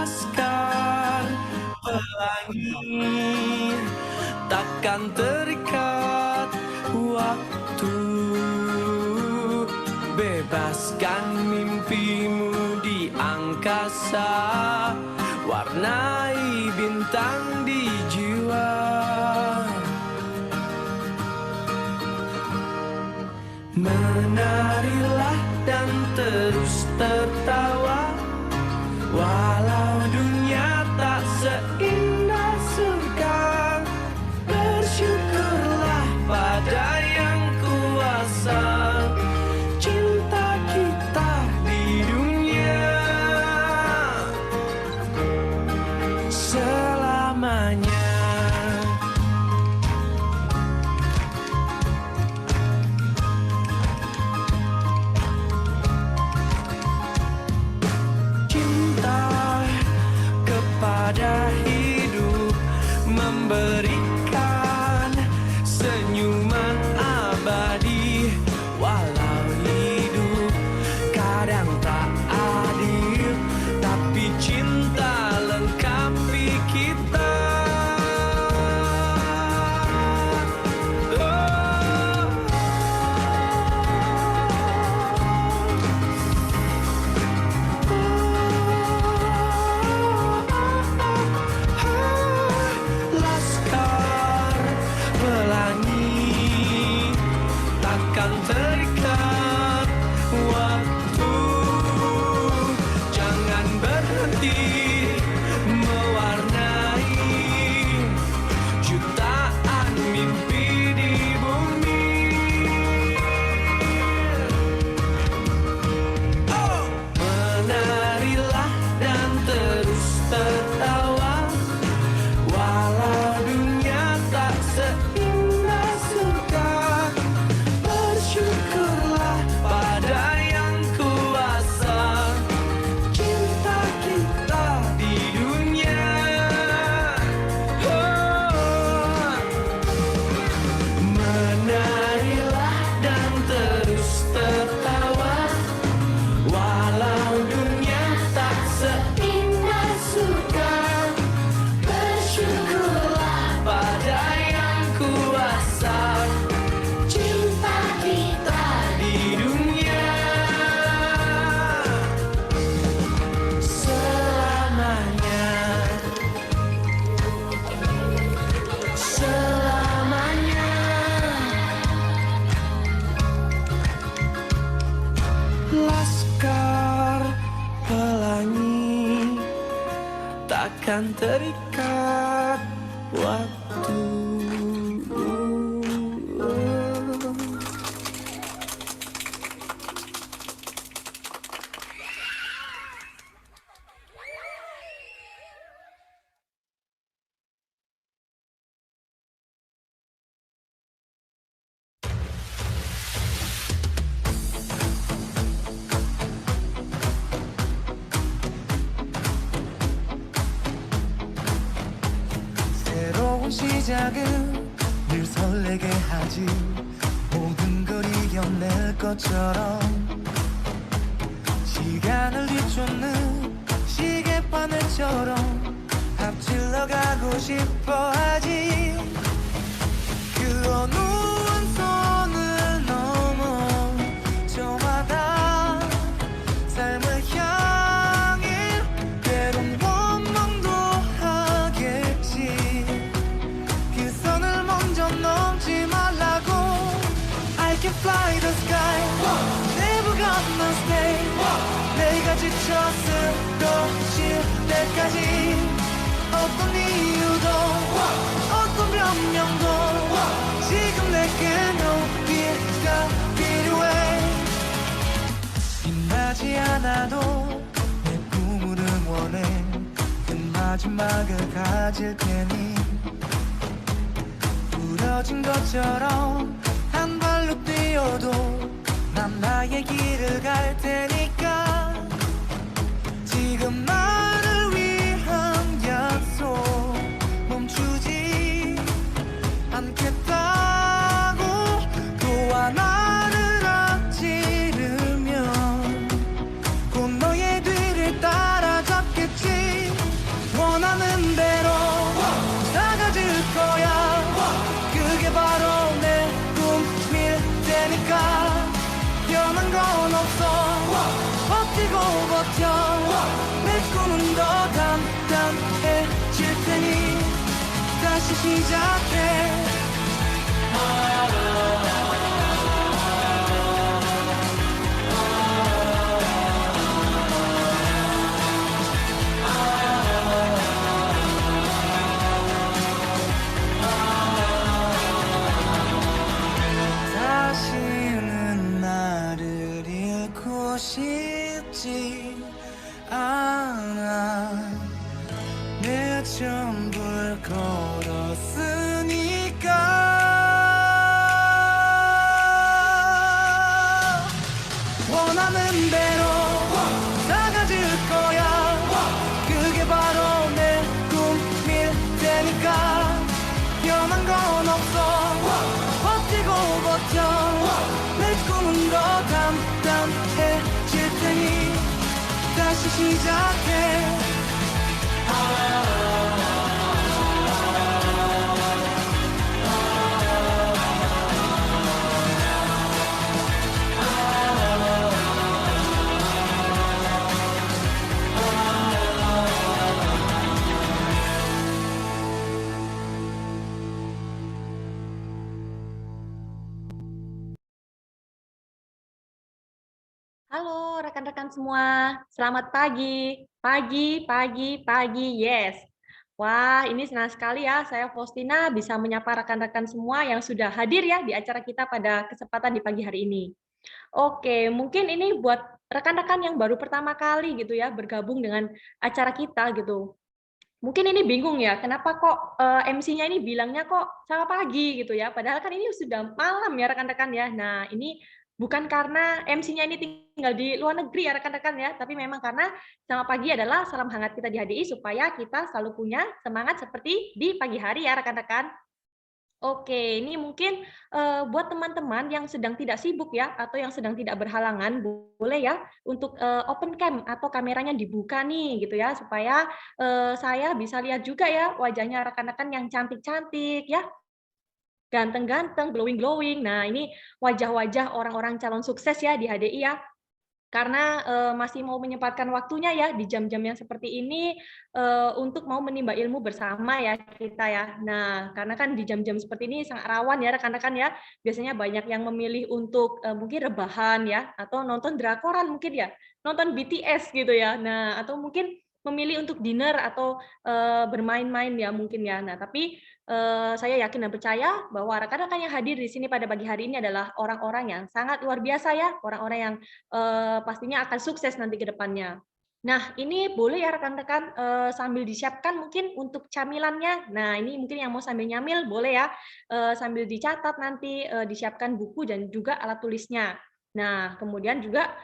Laskar Pelangi takkan terikat waktu. Bebaskan mimpimu di angkasa, warnai bintang di jiwa. Menarilah dan terus tertawa, walau dunia tak seindah surga. Bersyukurlah pada yang kuasa, cinta kita di dunia selamanya. Pada hidup memberikan senyuman abadi, walau hidup kadang tak adil, tapi cinta lengkapi kita. Terikat waktu, jangan berhenti mewarnai jutaan mimpi di bumi. Oh! Menarilah dan terus tertawa, walau dunia tak seindah surga. Syukurlah pada yang kuasa, cinta kita di dunia. Oh. Menarilah dan terus tertawa, walau dunia tak seindah surga. Bersyukurlah pada yang kuasa, Laskar Pelangi takkan terikat waktu. 시작은 늘 설레게 하지, 모든 걸 이겨낼 것처럼. 시간을 뒤쫓는 시계바늘처럼 앞질러 가고 싶어 하지. 그 어느 원선을 넘어 저마다 삶을 향해 때론 원망도 하겠지. 넘지 말라고. I can fly the sky, never gonna stay. 내가 지쳐 쓰러질 때까지 어떤 이유도 어떤 변명도 지금 내게 높이가 필요해. 빛나지 않아도 내 꿈을 응원해. 큰 마지막을 가질 테니 부러진 것처럼 한 발로 뛰어도 난 나의 길을 갈 테니까. 지금 나를 위한 약속 멈추지 않겠다고. 또 하나를 앞지르면 곧 너의 뒤를 따라잡겠지. 다시 시작해 다시는 나를 잃고 싶지 않아 내 전부를 걸었으니까 원하는 대로 다 가질 거야 그게 바로 내 꿈일 테니까 변한 건 없어 버티고 버텨 내 꿈은 더 담담해질 테니 다시 시작해 Halo rekan-rekan semua, selamat pagi, yes. Wah, ini senang sekali ya, saya Faustina bisa menyapa rekan-rekan semua yang sudah hadir ya di acara kita pada kesempatan di pagi hari ini. Oke, mungkin ini buat rekan-rekan yang baru pertama kali gitu ya, bergabung dengan acara kita gitu. Mungkin ini bingung ya, kenapa kok MC-nya ini bilangnya kok selamat pagi gitu ya, padahal kan ini sudah malam ya rekan-rekan ya. Nah, ini bukan karena MC-nya ini tinggal di luar negeri ya rekan-rekan ya, tapi memang karena selamat pagi adalah salam hangat kita di HDI supaya kita selalu punya semangat seperti di pagi hari ya rekan-rekan. Oke, ini mungkin buat teman-teman yang sedang tidak sibuk ya, atau yang sedang tidak berhalangan, boleh ya untuk open cam atau kameranya dibuka nih gitu ya, supaya saya bisa lihat juga ya wajahnya rekan-rekan yang cantik-cantik ya, ganteng-ganteng, glowing-glowing. Nah, ini wajah-wajah orang-orang calon sukses ya di HDI ya. Karena masih mau menyempatkan waktunya ya di jam-jam yang seperti ini untuk mau menimba ilmu bersama ya kita ya. Nah, karena kan di jam-jam seperti ini sangat rawan ya rekan-rekan ya. Biasanya banyak yang memilih untuk mungkin rebahan ya atau nonton drakoran mungkin ya, nonton BTS gitu ya. Nah, atau mungkin memilih untuk dinner atau bermain-main ya mungkin ya. Nah, tapi saya yakin dan percaya bahwa rekan-rekan yang hadir di sini pada pagi hari ini adalah orang-orang yang sangat luar biasa ya, orang-orang yang pastinya akan sukses nanti ke depannya. Nah, ini boleh ya rekan-rekan sambil disiapkan mungkin untuk camilannya. Nah, ini mungkin yang mau sambil nyamil boleh ya, sambil dicatat nanti, disiapkan buku dan juga alat tulisnya. Nah, kemudian juga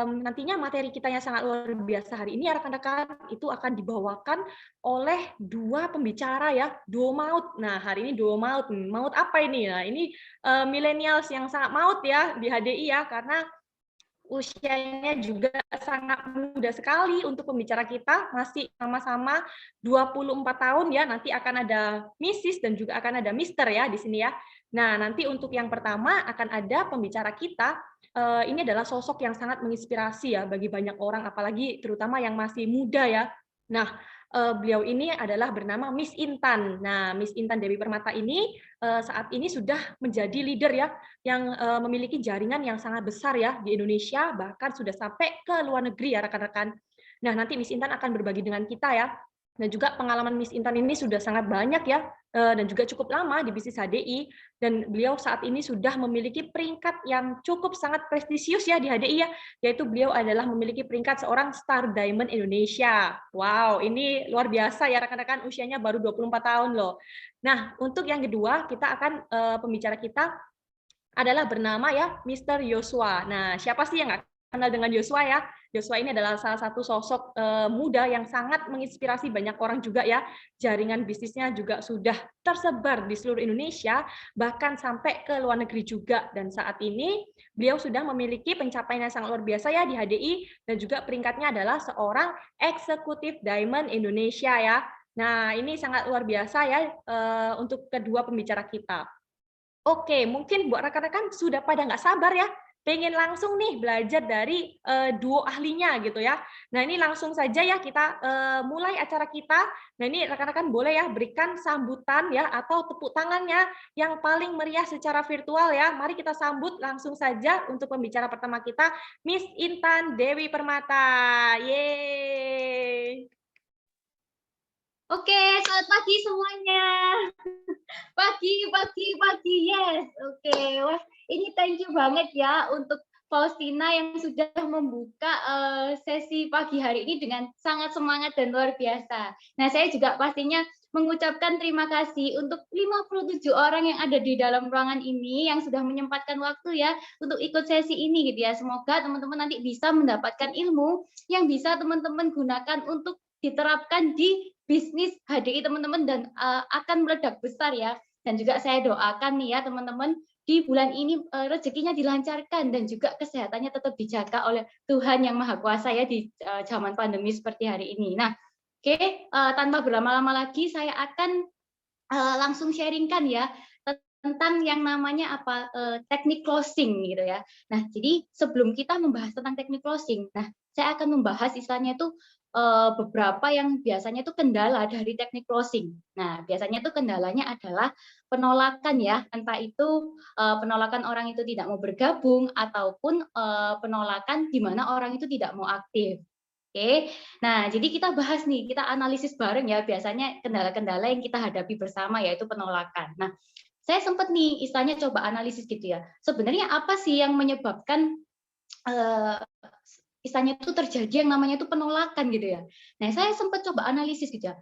nantinya materi kita yang sangat luar biasa hari ini ya rekan-rekan, itu akan dibawakan oleh 2 pembicara ya, duo maut. Nah, hari ini duo maut, maut apa ini? Nah, ini millennials yang sangat maut ya di HDI ya, karena usianya juga sangat muda sekali untuk pembicara kita, masih sama-sama 24 tahun ya, nanti akan ada Mrs. dan juga akan ada Mister ya di sini ya. Nah, nanti untuk yang pertama akan ada pembicara kita, ini adalah sosok yang sangat menginspirasi ya bagi banyak orang, apalagi terutama yang masih muda ya. Nah, beliau ini adalah bernama Miss Intan. Nah, Miss Intan Dewi Permata ini saat ini sudah menjadi leader ya, yang memiliki jaringan yang sangat besar ya di Indonesia, bahkan sudah sampai ke luar negeri ya rekan-rekan. Nah, nanti Miss Intan akan berbagi dengan kita ya. Dan juga pengalaman Miss Intan ini sudah sangat banyak ya, dan juga cukup lama di bisnis HDI, dan beliau saat ini sudah memiliki peringkat yang cukup sangat prestisius ya di HDI ya, yaitu beliau adalah memiliki peringkat seorang Star Diamond Indonesia. Wow, ini luar biasa ya rekan-rekan, usianya baru 24 tahun loh. Nah, untuk yang kedua, kita akan pembicara kita adalah bernama ya Mr. Joshua. Nah, siapa sih yang nggak kenal dengan Joshua ya? Joshua ini adalah salah satu sosok muda yang sangat menginspirasi banyak orang juga ya. Jaringan bisnisnya juga sudah tersebar di seluruh Indonesia, bahkan sampai ke luar negeri juga. Dan saat ini beliau sudah memiliki pencapaian yang sangat luar biasa ya di HDI, dan juga peringkatnya adalah seorang eksekutif Diamond Indonesia ya. Nah, ini sangat luar biasa ya untuk kedua pembicara kita. Oke, mungkin buat rekan-rekan sudah pada nggak sabar ya pengen langsung nih belajar dari duo ahlinya gitu ya. Nah ini langsung saja ya kita mulai acara kita. Nah ini rekan-rekan boleh ya berikan sambutan ya atau tepuk tangannya yang paling meriah secara virtual ya. Mari kita sambut langsung saja untuk pembicara pertama kita, Miss Intan Dewi Permata. Yeay! Oke, selamat pagi semuanya. Pagi, yes. Oke, wah ini thank you banget ya untuk Faustina yang sudah membuka sesi pagi hari ini dengan sangat semangat dan luar biasa. Nah, saya juga pastinya mengucapkan terima kasih untuk 57 orang yang ada di dalam ruangan ini yang sudah menyempatkan waktu ya untuk ikut sesi ini gitu ya. Semoga teman-teman nanti bisa mendapatkan ilmu yang bisa teman-teman gunakan untuk diterapkan di bisnis HDI teman-teman dan akan meledak besar ya. Dan juga saya doakan nih ya teman-teman di bulan ini rezekinya dilancarkan dan juga kesehatannya tetap dijaga oleh Tuhan yang Maha Kuasa ya di zaman pandemi seperti hari ini. Nah, oke, tanpa berlama-lama lagi saya akan langsung sharingkan ya tentang yang namanya apa teknik closing gitu ya. Nah, jadi sebelum kita membahas tentang teknik closing, nah saya akan membahas istilahnya itu beberapa yang biasanya itu kendala dari teknik closing. Nah, biasanya itu kendalanya adalah penolakan ya, entah itu penolakan orang itu tidak mau bergabung ataupun penolakan di mana orang itu tidak mau aktif. Oke, nah jadi kita bahas nih, kita analisis bareng ya, biasanya kendala-kendala yang kita hadapi bersama yaitu penolakan. Nah, saya sempat nih istilahnya coba analisis gitu ya, sebenarnya apa sih yang menyebabkan istilahnya itu terjadi yang namanya itu penolakan gitu ya. Nah, saya sempat coba analisis gitu ya,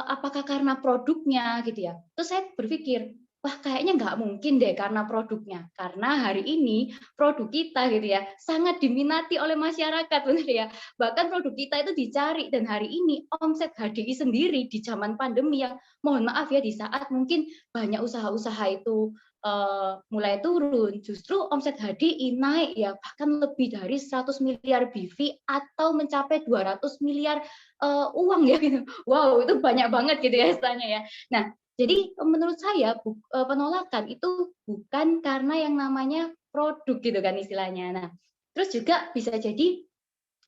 apakah karena produknya gitu ya. Terus saya berpikir, wah kayaknya nggak mungkin deh karena produknya. Karena hari ini produk kita gitu ya, sangat diminati oleh masyarakat benar ya. Bahkan produk kita itu dicari dan hari ini omset HDI sendiri di zaman pandemi yang mohon maaf ya di saat mungkin banyak usaha-usaha itu mulai turun, justru omset HDI naik ya bahkan lebih dari 100 miliar BV atau mencapai 200 miliar uang ya gitu. Wow, itu banyak banget gitu ya istilahnya ya. Nah, jadi menurut saya penolakan itu bukan karena yang namanya produk gitu kan istilahnya. Nah, terus juga bisa jadi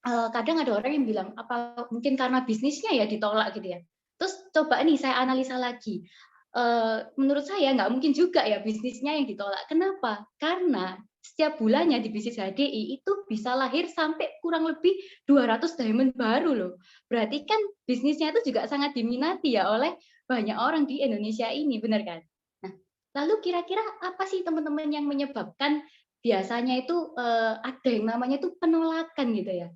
kadang ada orang yang bilang apa mungkin karena bisnisnya ya ditolak gitu ya. Terus coba nih saya analisa lagi. Menurut saya nggak mungkin juga ya bisnisnya yang ditolak. Kenapa? Karena setiap bulannya di bisnis HDI itu bisa lahir sampai kurang lebih 200 diamond baru loh. Berarti kan bisnisnya itu juga sangat diminati ya oleh banyak orang di Indonesia ini, benar kan? Nah, lalu kira-kira apa sih teman-teman yang menyebabkan biasanya itu ada yang namanya itu penolakan gitu ya?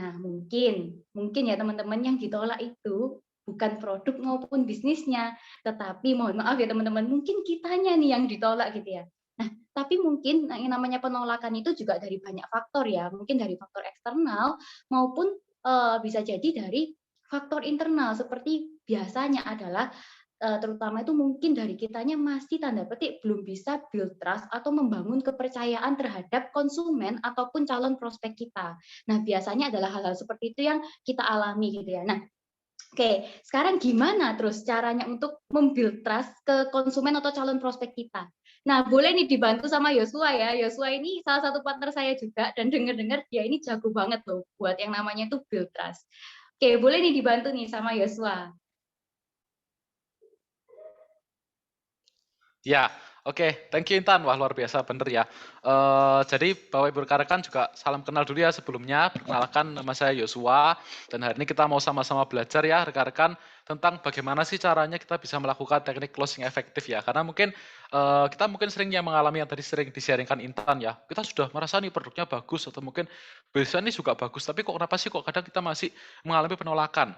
Nah, mungkin ya teman-teman yang ditolak itu bukan produk maupun bisnisnya, tetapi mohon maaf ya teman-teman, mungkin kitanya nih yang ditolak gitu ya. Nah, tapi mungkin yang namanya penolakan itu juga dari banyak faktor ya, mungkin dari faktor eksternal maupun bisa jadi dari faktor internal seperti biasanya adalah terutama itu mungkin dari kitanya masih tanda petik belum bisa build trust atau membangun kepercayaan terhadap konsumen ataupun calon prospek kita. Nah, biasanya adalah hal-hal seperti itu yang kita alami gitu ya. Nah, oke, sekarang gimana terus caranya untuk membuild trust ke konsumen atau calon prospek kita? Nah, boleh nih dibantu sama Yosua ya. Yosua ini salah satu partner saya juga dan dengar-dengar dia ini jago banget loh buat yang namanya itu build trust. Oke, boleh nih dibantu nih sama Yosua. Ya, oke, thank you Intan. Wah, luar biasa, bener ya. Jadi Bapak Ibu rekan-rekan juga salam kenal dulu ya sebelumnya. Perkenalkan, nama saya Yosua, dan hari ini kita mau sama-sama belajar ya rekan-rekan tentang bagaimana sih caranya kita bisa melakukan teknik closing efektif ya. Karena mungkin kita mungkin seringnya mengalami yang tadi sering di-sharingkan Intan ya. Kita sudah merasa nih produknya bagus atau mungkin biasanya nih juga bagus, tapi kok kenapa sih kok kadang kita masih mengalami penolakan?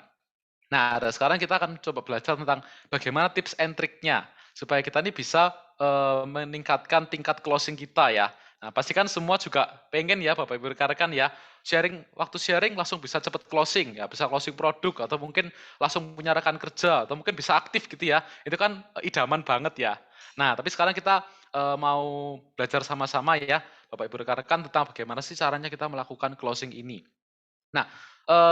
Nah, sekarang kita akan coba belajar tentang bagaimana tips and triknya supaya kita ini bisa meningkatkan tingkat closing kita ya. Nah, pastikan semua juga pengen ya Bapak Ibu rekan-rekan ya, waktu sharing langsung bisa cepat closing ya, bisa closing produk atau mungkin langsung punya rekan kerja atau mungkin bisa aktif gitu ya. Itu kan idaman banget ya. Nah, tapi sekarang kita mau belajar sama-sama ya Bapak Ibu rekan-rekan tentang bagaimana sih caranya kita melakukan closing ini. Nah,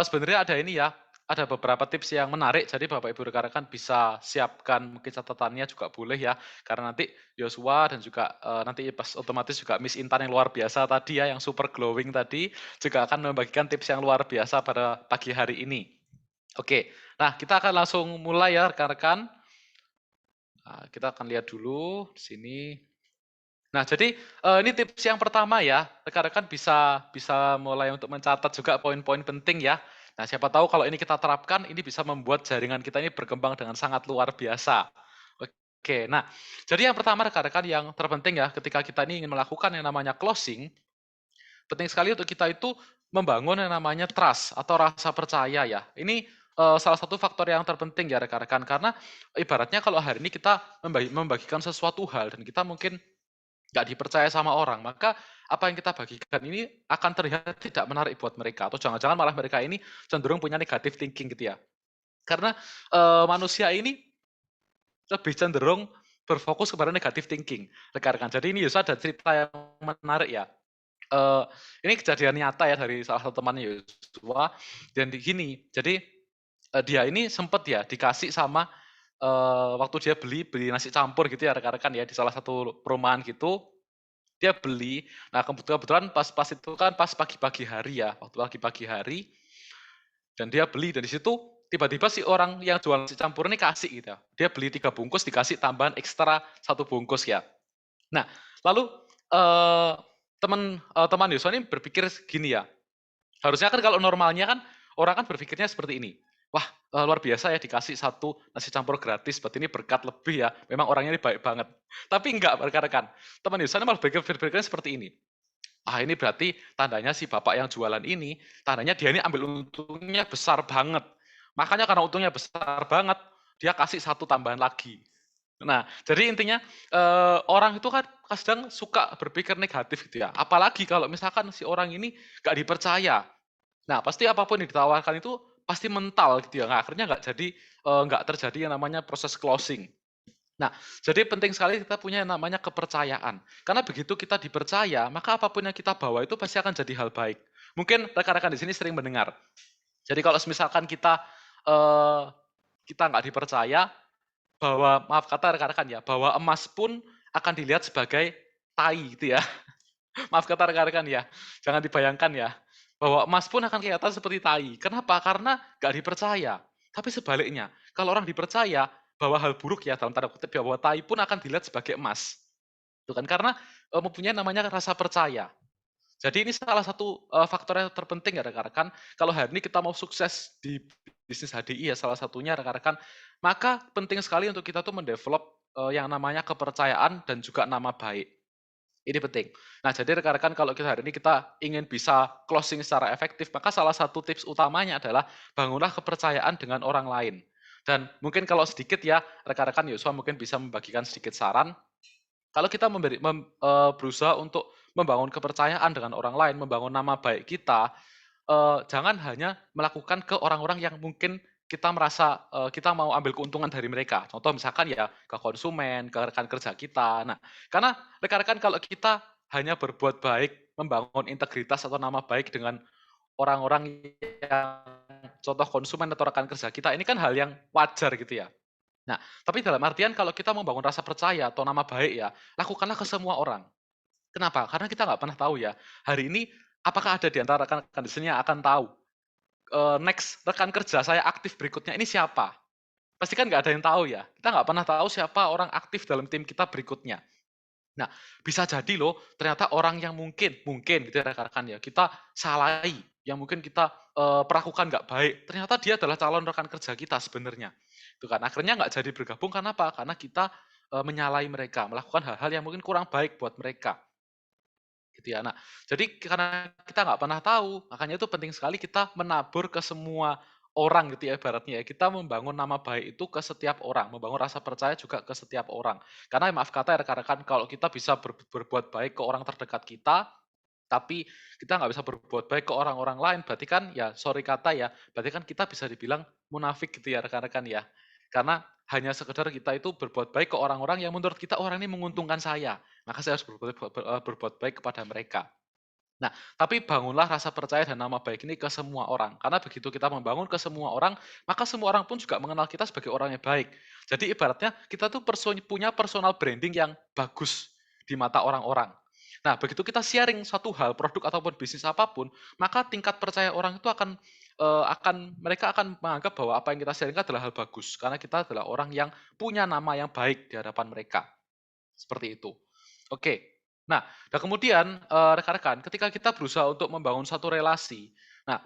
sebenarnya ada ini ya, ada beberapa tips yang menarik, jadi Bapak Ibu rekan-rekan bisa siapkan mungkin catatannya juga boleh ya, karena nanti Yosua dan juga nanti pas otomatis juga Miss Intan yang luar biasa tadi ya, yang super glowing tadi, juga akan membagikan tips yang luar biasa pada pagi hari ini. Oke, nah kita akan langsung mulai ya rekan-rekan. Nah, kita akan lihat dulu di sini. Nah, jadi ini tips yang pertama ya, rekan-rekan bisa bisa mulai untuk mencatat juga poin-poin penting ya. Nah, siapa tahu kalau ini kita terapkan, ini bisa membuat jaringan kita ini berkembang dengan sangat luar biasa. Oke, nah, jadi yang pertama rekan-rekan yang terpenting ya, ketika kita ini ingin melakukan yang namanya closing, penting sekali untuk kita itu membangun yang namanya trust atau rasa percaya ya. Ini salah satu faktor yang terpenting ya rekan-rekan, karena ibaratnya kalau hari ini kita membagikan sesuatu hal dan kita mungkin nggak dipercaya sama orang, maka apa yang kita bagikan ini akan terlihat tidak menarik buat mereka, atau jangan-jangan malah mereka ini cenderung punya negative thinking gitu ya. Karena manusia ini lebih cenderung berfokus kepada negative thinking, rekan-rekan. Jadi ini Yusuf ada cerita yang menarik ya. Ini kejadian nyata ya dari salah satu temannya Yosua, dan gini, jadi dia ini sempat ya dikasih sama waktu dia beli nasi campur gitu ya rekan-rekan ya di salah satu perumahan gitu, dia beli. Nah kebetulan pas itu kan pas pagi-pagi hari ya, waktu pagi-pagi hari, dan dia beli dan di situ tiba-tiba si orang yang jual nasi campur ini kasih gitu ya. Dia beli 3 bungkus dikasih tambahan ekstra 1 bungkus ya. Nah, lalu teman Yosua ini berpikir gini ya, harusnya kan kalau normalnya kan orang kan berpikirnya seperti ini. Wah, luar biasa ya dikasih 1 nasi campur gratis, berarti ini berkat lebih ya. Memang orangnya ini baik banget. Tapi enggak rekan-rekan. Teman Yosua ini malah berpikirnya seperti ini. Ah, ini berarti tandanya si bapak yang jualan ini, tandanya dia ini ambil untungnya besar banget. Makanya karena untungnya besar banget, dia kasih 1 tambahan lagi. Nah, jadi intinya orang itu kan kadang suka berpikir negatif gitu ya. Apalagi kalau misalkan si orang ini nggak dipercaya. Nah, pasti apapun yang ditawarkan itu pasti mental gitu ya. Nah, akhirnya nggak terjadi yang namanya proses closing. Nah, jadi penting sekali kita punya yang namanya kepercayaan. Karena begitu kita dipercaya, maka apapun yang kita bawa itu pasti akan jadi hal baik. Mungkin rekan-rekan di sini sering mendengar. Jadi kalau misalkan kita nggak dipercaya, bahwa maaf kata rekan-rekan ya, bahwa emas pun akan dilihat sebagai tai gitu ya. Maaf kata rekan-rekan ya, jangan dibayangkan ya, bahwa emas pun akan kelihatan seperti tai. Kenapa? Karena nggak dipercaya. Tapi sebaliknya, kalau orang dipercaya bahwa hal buruk ya dalam tanda kutip bahwa tai pun akan dilihat sebagai emas. Itu kan karena mempunyai namanya rasa percaya. Jadi ini salah satu faktor yang terpenting ya rekan-rekan. Kalau hari ini kita mau sukses di bisnis HDI ya salah satunya rekan-rekan, maka penting sekali untuk kita tuh mendevelop yang namanya kepercayaan dan juga nama baik. Ini penting. Nah, jadi rekan-rekan kalau kita hari ini kita ingin bisa closing secara efektif, maka salah satu tips utamanya adalah bangunlah kepercayaan dengan orang lain. Dan mungkin kalau sedikit ya, rekan-rekan Yosua mungkin bisa membagikan sedikit saran. Kalau kita berusaha untuk membangun kepercayaan dengan orang lain, membangun nama baik kita, jangan hanya melakukan ke orang-orang yang mungkin kita merasa kita mau ambil keuntungan dari mereka. Contoh misalkan ya ke konsumen, ke rekan kerja kita. Nah, karena rekan-rekan kalau kita hanya berbuat baik, membangun integritas atau nama baik dengan orang-orang yang contoh konsumen atau rekan kerja kita, ini kan hal yang wajar gitu ya. Nah, tapi dalam artian kalau kita membangun rasa percaya atau nama baik ya, lakukanlah ke semua orang. Kenapa? Karena kita nggak pernah tahu ya, hari ini apakah ada di antara rekan-rekan di sini yang akan tahu, next rekan kerja saya aktif berikutnya ini siapa? Pasti kan nggak ada yang tahu ya. Kita nggak pernah tahu siapa orang aktif dalam tim kita berikutnya. Nah, bisa jadi loh, ternyata orang yang mungkin gitu ya rekan-rekan ya, kita salahi, yang mungkin kita perlakukan nggak baik, ternyata dia adalah calon rekan kerja kita sebenarnya. Itu kan, akhirnya nggak jadi bergabung karena apa? Karena kita menyalahi mereka, melakukan hal-hal yang mungkin kurang baik buat mereka. Gitu ya. Nah, jadi karena kita nggak pernah tahu, makanya itu penting sekali kita menabur ke semua orang gitu ya ibaratnya ya. Kita membangun nama baik itu ke setiap orang, membangun rasa percaya juga ke setiap orang. Karena maaf kata ya rekan-rekan, kalau kita bisa berbuat baik ke orang terdekat kita, tapi kita nggak bisa berbuat baik ke orang-orang lain, berarti kan ya sorry kata ya, berarti kan kita bisa dibilang munafik gitu ya rekan-rekan ya. Karena hanya sekedar kita itu berbuat baik ke orang-orang yang menurut kita orang ini menguntungkan saya, maka saya harus berbuat baik kepada mereka. Nah, tapi bangunlah rasa percaya dan nama baik ini ke semua orang. Karena begitu kita membangun ke semua orang, maka semua orang pun juga mengenal kita sebagai orang yang baik. Jadi ibaratnya kita tuh punya personal branding yang bagus di mata orang-orang. Nah, begitu kita sharing suatu hal, produk ataupun bisnis apapun, maka tingkat percaya orang itu mereka akan menganggap bahwa apa yang kita sharing adalah hal bagus karena kita adalah orang yang punya nama yang baik di hadapan mereka. Seperti itu. Oke. Nah, dan kemudian rekan-rekan, ketika kita berusaha untuk membangun satu relasi, nah,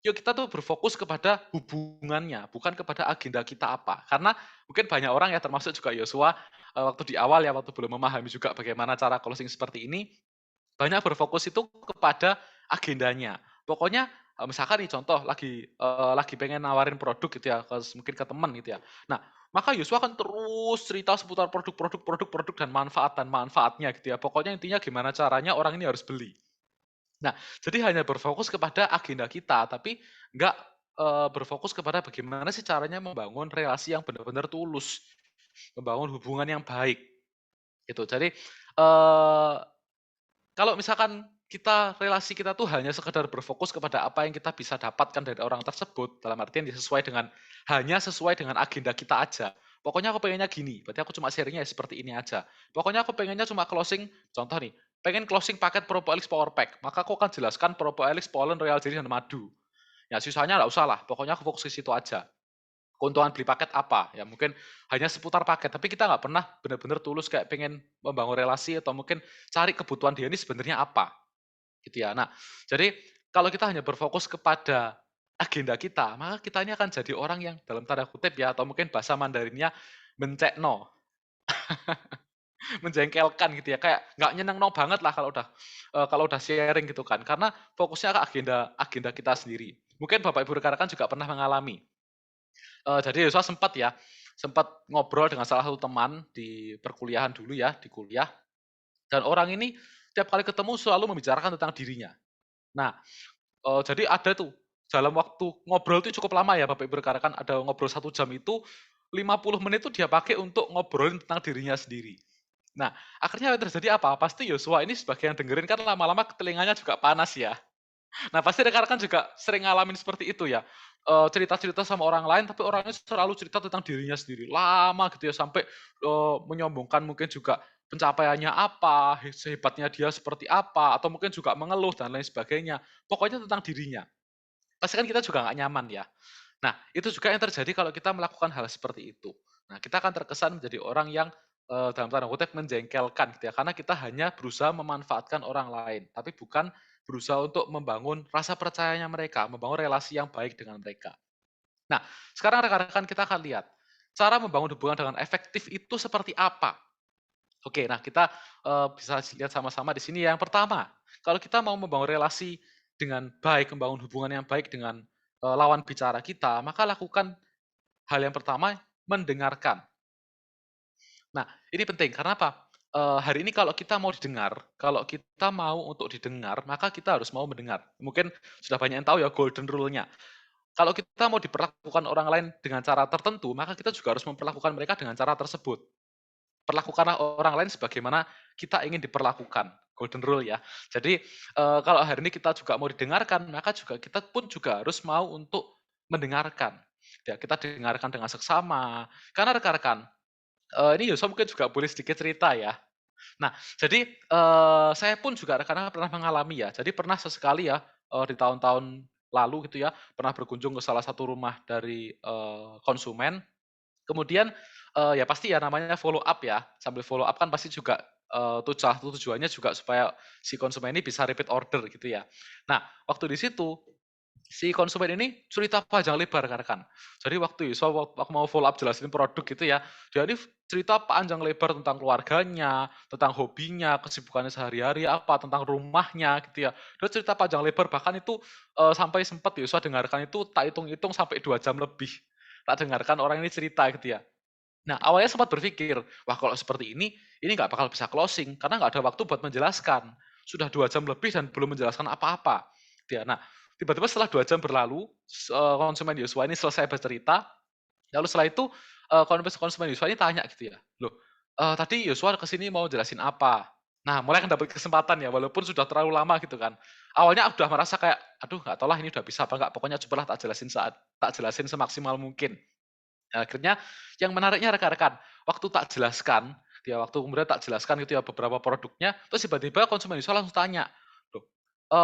yuk kita tuh berfokus kepada hubungannya, bukan kepada agenda kita apa. Karena mungkin banyak orang ya, termasuk juga Yosua, waktu di awal ya, waktu belum memahami juga bagaimana cara closing seperti ini, banyak berfokus itu kepada agendanya. Pokoknya misalkan nih contoh lagi pengen nawarin produk gitu ya, mungkin ke teman gitu ya. Nah, maka Yosua akan terus cerita seputar produk dan manfaatnya gitu ya. Pokoknya intinya gimana caranya orang ini harus beli. Nah, jadi hanya berfokus kepada agenda kita, tapi nggak berfokus kepada bagaimana sih caranya membangun relasi yang benar-benar tulus, membangun hubungan yang baik. Gitu. Jadi kalau misalkan relasi kita tuh hanya sekedar berfokus kepada apa yang kita bisa dapatkan dari orang tersebut, dalam artian hanya sesuai dengan agenda kita aja. Pokoknya aku pengennya gini, berarti aku cuma sharingnya seperti ini aja. Pokoknya aku pengennya cuma closing, contoh nih, pengen closing paket Propolis Power Pack, maka aku akan jelaskan Propolis, Pollen, Royal Jelly, dan Madu. Ya sisanya nggak usah lah, pokoknya aku fokus ke situ aja. Keuntungan beli paket apa? Ya mungkin hanya seputar paket, tapi kita nggak pernah benar-benar tulus kayak pengen membangun relasi atau mungkin cari kebutuhan dia ini sebenarnya apa, gitu ya. Nah, jadi kalau kita hanya berfokus kepada agenda kita, maka kita ini akan jadi orang yang dalam tanda kutip ya, atau mungkin bahasa Mandarinnya mencekno, menjengkelkan gitu ya, kayak nggak nyeneng banget lah kalau udah sharing gitu kan, karena fokusnya ke agenda kita sendiri. Mungkin Bapak Ibu rekan-rekan juga pernah mengalami. Jadi Yosua sempat ngobrol dengan salah satu teman di perkuliahan dulu ya, di kuliah. Dan orang ini tiap kali ketemu selalu membicarakan tentang dirinya. Nah, jadi ada tuh dalam waktu ngobrol itu cukup lama ya Bapak Ibu rekan-rekan, ada ngobrol 1 jam itu 50 menit itu dia pakai untuk ngobrolin tentang dirinya sendiri. Nah, akhirnya yang terjadi apa? Pasti Yosua ini sebagai yang dengerin kan lama-lama telinganya juga panas ya. Nah, pasti rekan-rekan juga sering ngalamin seperti itu ya. Cerita-cerita sama orang lain, tapi orangnya selalu cerita tentang dirinya sendiri. Lama gitu ya, sampai menyombongkan mungkin juga pencapaiannya apa, sehebatnya dia seperti apa, atau mungkin juga mengeluh dan lain sebagainya. Pokoknya tentang dirinya. Pasti kan kita juga nggak nyaman ya. Nah, itu juga yang terjadi kalau kita melakukan hal seperti itu. Nah, kita akan terkesan menjadi orang yang dalam tanda kutip menjengkelkan gitu ya, karena kita hanya berusaha memanfaatkan orang lain, tapi bukan berusaha untuk membangun rasa percayanya mereka, membangun relasi yang baik dengan mereka. Nah, sekarang rekan-rekan kita akan lihat cara membangun hubungan dengan efektif itu seperti apa. Oke, nah kita bisa lihat sama-sama di sini. Yang pertama, kalau kita mau membangun relasi dengan baik, membangun hubungan yang baik dengan lawan bicara kita, maka lakukan hal yang pertama, mendengarkan. Nah, ini penting karena apa? Hari ini kalau kita mau didengar, kalau kita mau untuk didengar, maka kita harus mau mendengar. Mungkin sudah banyak yang tahu ya golden rule-nya. Kalau kita mau diperlakukan orang lain dengan cara tertentu, maka kita juga harus memperlakukan mereka dengan cara tersebut. Perlakukanlah orang lain sebagaimana kita ingin diperlakukan. Golden rule ya. Jadi kalau hari ini kita juga mau didengarkan, maka kita pun juga harus mau untuk mendengarkan. Ya, kita dengarkan dengan seksama. Karena rekan-rekan, ini Yosua mungkin juga boleh sedikit cerita ya. Nah, jadi saya pun juga rekan-rekan pernah mengalami ya. Jadi pernah sesekali ya di tahun-tahun lalu gitu ya, pernah berkunjung ke salah satu rumah dari konsumen. Kemudian ya pasti ya namanya follow up ya. Sambil follow up kan pasti juga tujuannya juga supaya si konsumen ini bisa repeat order gitu ya. Nah, waktu di situ si konsumen ini cerita panjang lebar rekan-rekan. Jadi waktu aku mau follow up jelasin produk gitu ya, dia ini cerita panjang lebar tentang keluarganya, tentang hobinya, kesibukannya sehari-hari apa, tentang rumahnya gitu ya. Dia cerita panjang lebar, bahkan itu sampai sempat Yosua dengarkan itu tak hitung-hitung sampai 2 jam lebih. Tak dengarkan orang ini cerita gitu ya. Nah, awalnya sempat berpikir, wah kalau seperti ini nggak bakal bisa closing, karena nggak ada waktu buat menjelaskan. Sudah 2 jam lebih dan belum menjelaskan apa-apa. Gitu ya. Nah, tiba-tiba setelah 2 jam berlalu, konsumen Yosua ini selesai bercerita, lalu setelah itu konsumen Yosua ini tanya gitu ya, loh tadi Yosua kesini mau jelasin apa? Nah, mulai akan dapat kesempatan ya, walaupun sudah terlalu lama gitu kan. Awalnya udah merasa kayak, aduh nggak tahu lah ini udah bisa apa nggak, pokoknya cobalah tak jelasin semaksimal mungkin. Nah, akhirnya yang menariknya rekan-rekan, waktu tak jelaskan, waktu kemudian tak jelaskan gitu ya beberapa produknya, terus tiba-tiba konsumen itu langsung tanya, loh,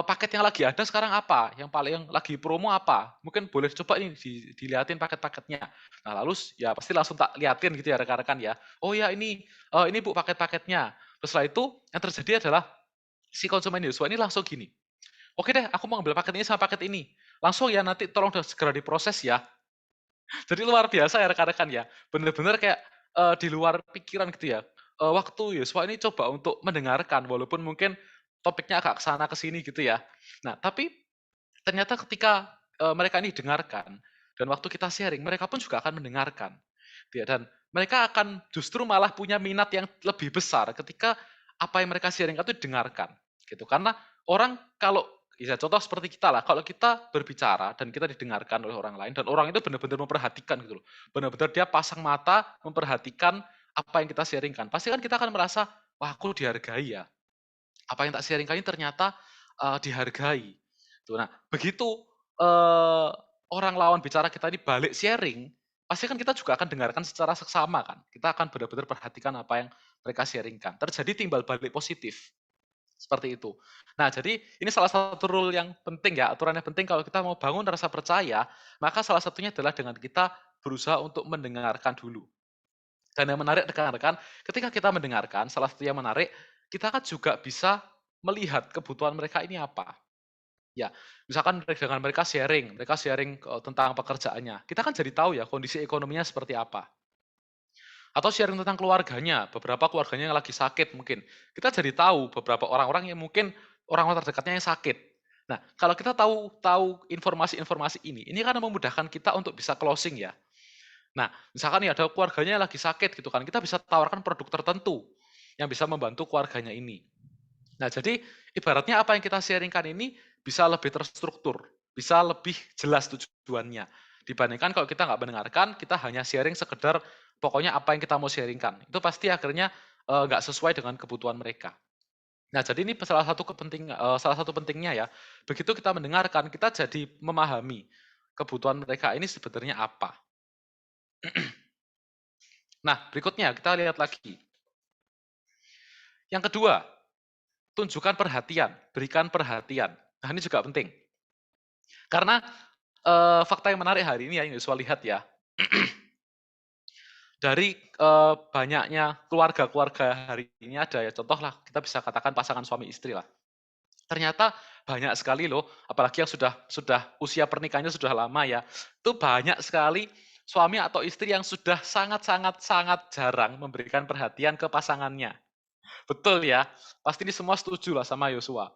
paket yang lagi ada sekarang apa? Yang lagi promo apa? Mungkin boleh coba ini dilihatin paket-paketnya. Nah, lalu ya pasti langsung tak liatin gitu ya rekan-rekan ya. Oh ya ini Bu paket-paketnya. Terus setelah itu yang terjadi adalah si konsumen Yosua ini langsung gini, oke deh, aku mau ambil paket ini sama paket ini. Langsung ya nanti tolong segera diproses ya. Jadi luar biasa ya rekan-rekan ya. Benar-benar kayak di luar pikiran gitu ya. Waktu Yosua ini coba untuk mendengarkan walaupun mungkin topiknya agak kesana kesini gitu ya. Nah, tapi ternyata ketika mereka ini dengarkan dan waktu kita sharing, mereka pun juga akan mendengarkan. Ya, dan mereka akan justru malah punya minat yang lebih besar ketika apa yang mereka sharing itu didengarkan. Gitu. Karena orang kalau ya contoh seperti kita lah, kalau kita berbicara dan kita didengarkan oleh orang lain dan orang itu benar-benar memperhatikan gitu loh. Benar-benar dia pasang mata memperhatikan apa yang kita sharingkan. Pasti kan kita akan merasa, wah aku dihargai ya. Apa yang tak sharingkan ini ternyata dihargai. Tuh, nah, begitu orang lawan bicara kita ini balik sharing, pasti kan kita juga akan dengarkan secara seksama kan. Kita akan benar-benar perhatikan apa yang mereka sharingkan. Terjadi timbal balik positif. Seperti itu. Nah, jadi ini salah satu rule yang penting ya, aturan yang penting kalau kita mau bangun rasa percaya, maka salah satunya adalah dengan kita berusaha untuk mendengarkan dulu. Dan yang menarik rekan-rekan, ketika kita mendengarkan, salah satu yang menarik, kita kan juga bisa melihat kebutuhan mereka ini apa. Ya, misalkan dengan mereka sharing tentang pekerjaannya. Kita kan jadi tahu ya kondisi ekonominya seperti apa. Atau sharing tentang keluarganya, beberapa keluarganya yang lagi sakit mungkin. Kita jadi tahu beberapa orang-orang yang mungkin orang-orang terdekatnya yang sakit. Nah, kalau kita tahu informasi-informasi ini kan memudahkan kita untuk bisa closing ya. Nah, misalkan nih ada keluarganya yang lagi sakit gitu kan, kita bisa tawarkan produk tertentu yang bisa membantu keluarganya ini. Nah, jadi ibaratnya apa yang kita sharingkan ini bisa lebih terstruktur, bisa lebih jelas tujuannya. Dibandingkan kalau kita nggak mendengarkan, kita hanya sharing sekedar pokoknya apa yang kita mau sharingkan. Itu pasti akhirnya nggak sesuai dengan kebutuhan mereka. Nah, jadi ini salah satu pentingnya ya. Begitu kita mendengarkan, kita jadi memahami kebutuhan mereka ini sebenarnya apa. Nah, berikutnya kita lihat lagi. Yang kedua, tunjukkan perhatian, berikan perhatian. Nah, ini juga penting. Karena fakta yang menarik hari ini ya, yang Yosua lihat ya, dari banyaknya keluarga-keluarga hari ini ada ya, contoh lah, kita bisa katakan pasangan suami istri lah. Ternyata banyak sekali loh, apalagi yang sudah usia pernikahannya sudah lama ya, itu banyak sekali suami atau istri yang sudah sangat jarang memberikan perhatian ke pasangannya. Betul ya, pasti ini semua setuju lah sama Yosua.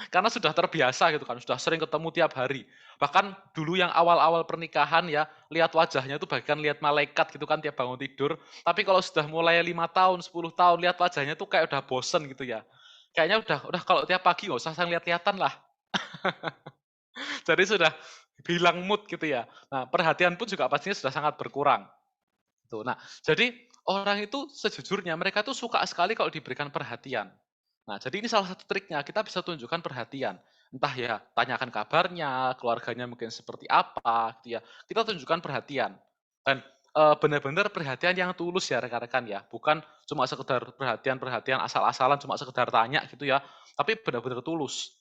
Karena sudah terbiasa gitu kan, sudah sering ketemu tiap hari. Bahkan dulu yang awal-awal pernikahan ya, lihat wajahnya itu bahkan lihat malaikat gitu kan tiap bangun tidur. Tapi kalau sudah mulai 5 tahun, 10 tahun, lihat wajahnya tuh kayak udah bosen gitu ya. Kayaknya udah kalau tiap pagi nggak usah lihat-lihatan lah. Jadi sudah bilang mood gitu ya. Nah, perhatian pun juga pastinya sudah sangat berkurang. Tuh. Nah, jadi orang itu sejujurnya mereka tuh suka sekali kalau diberikan perhatian. Nah, jadi ini salah satu triknya, kita bisa tunjukkan perhatian. Entah ya, tanyakan kabarnya, keluarganya mungkin seperti apa, gitu ya. Kita tunjukkan perhatian. Dan benar-benar perhatian yang tulus ya rekan-rekan ya. Bukan cuma sekedar perhatian-perhatian asal-asalan, cuma sekedar tanya gitu ya. Tapi benar-benar tulus.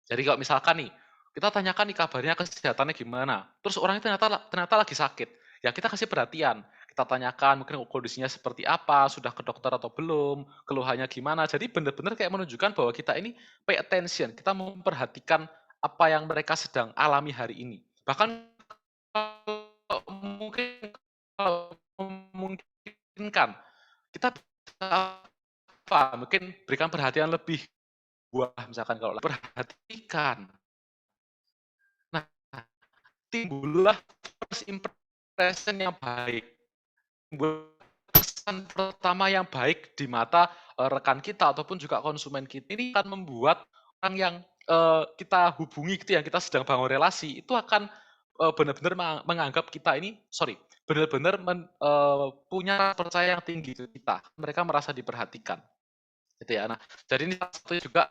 Jadi kalau misalkan nih, kita tanyakan nih kabarnya, kesehatannya gimana. Terus orang itu ternyata lagi sakit. Ya kita kasih perhatian. Kita tanyakan mungkin kondisinya seperti apa, sudah ke dokter atau belum, keluhannya gimana. Jadi benar-benar kayak menunjukkan bahwa kita ini pay attention, kita memperhatikan apa yang mereka sedang alami hari ini. Bahkan kalau kalau memungkinkan, kita bisa mungkin berikan perhatian lebih buah misalkan kalau perhatikan. Nah, timbullah first impression yang baik. Timbul kesan pertama yang baik di mata rekan kita ataupun juga konsumen kita. Ini akan membuat orang yang kita hubungi gitu yang kita sedang bangun relasi itu akan benar-benar menganggap kita ini benar-benar punya percaya yang tinggi ke kita. Mereka merasa diperhatikan. Gitu ya. Nah, jadi ini salah satu juga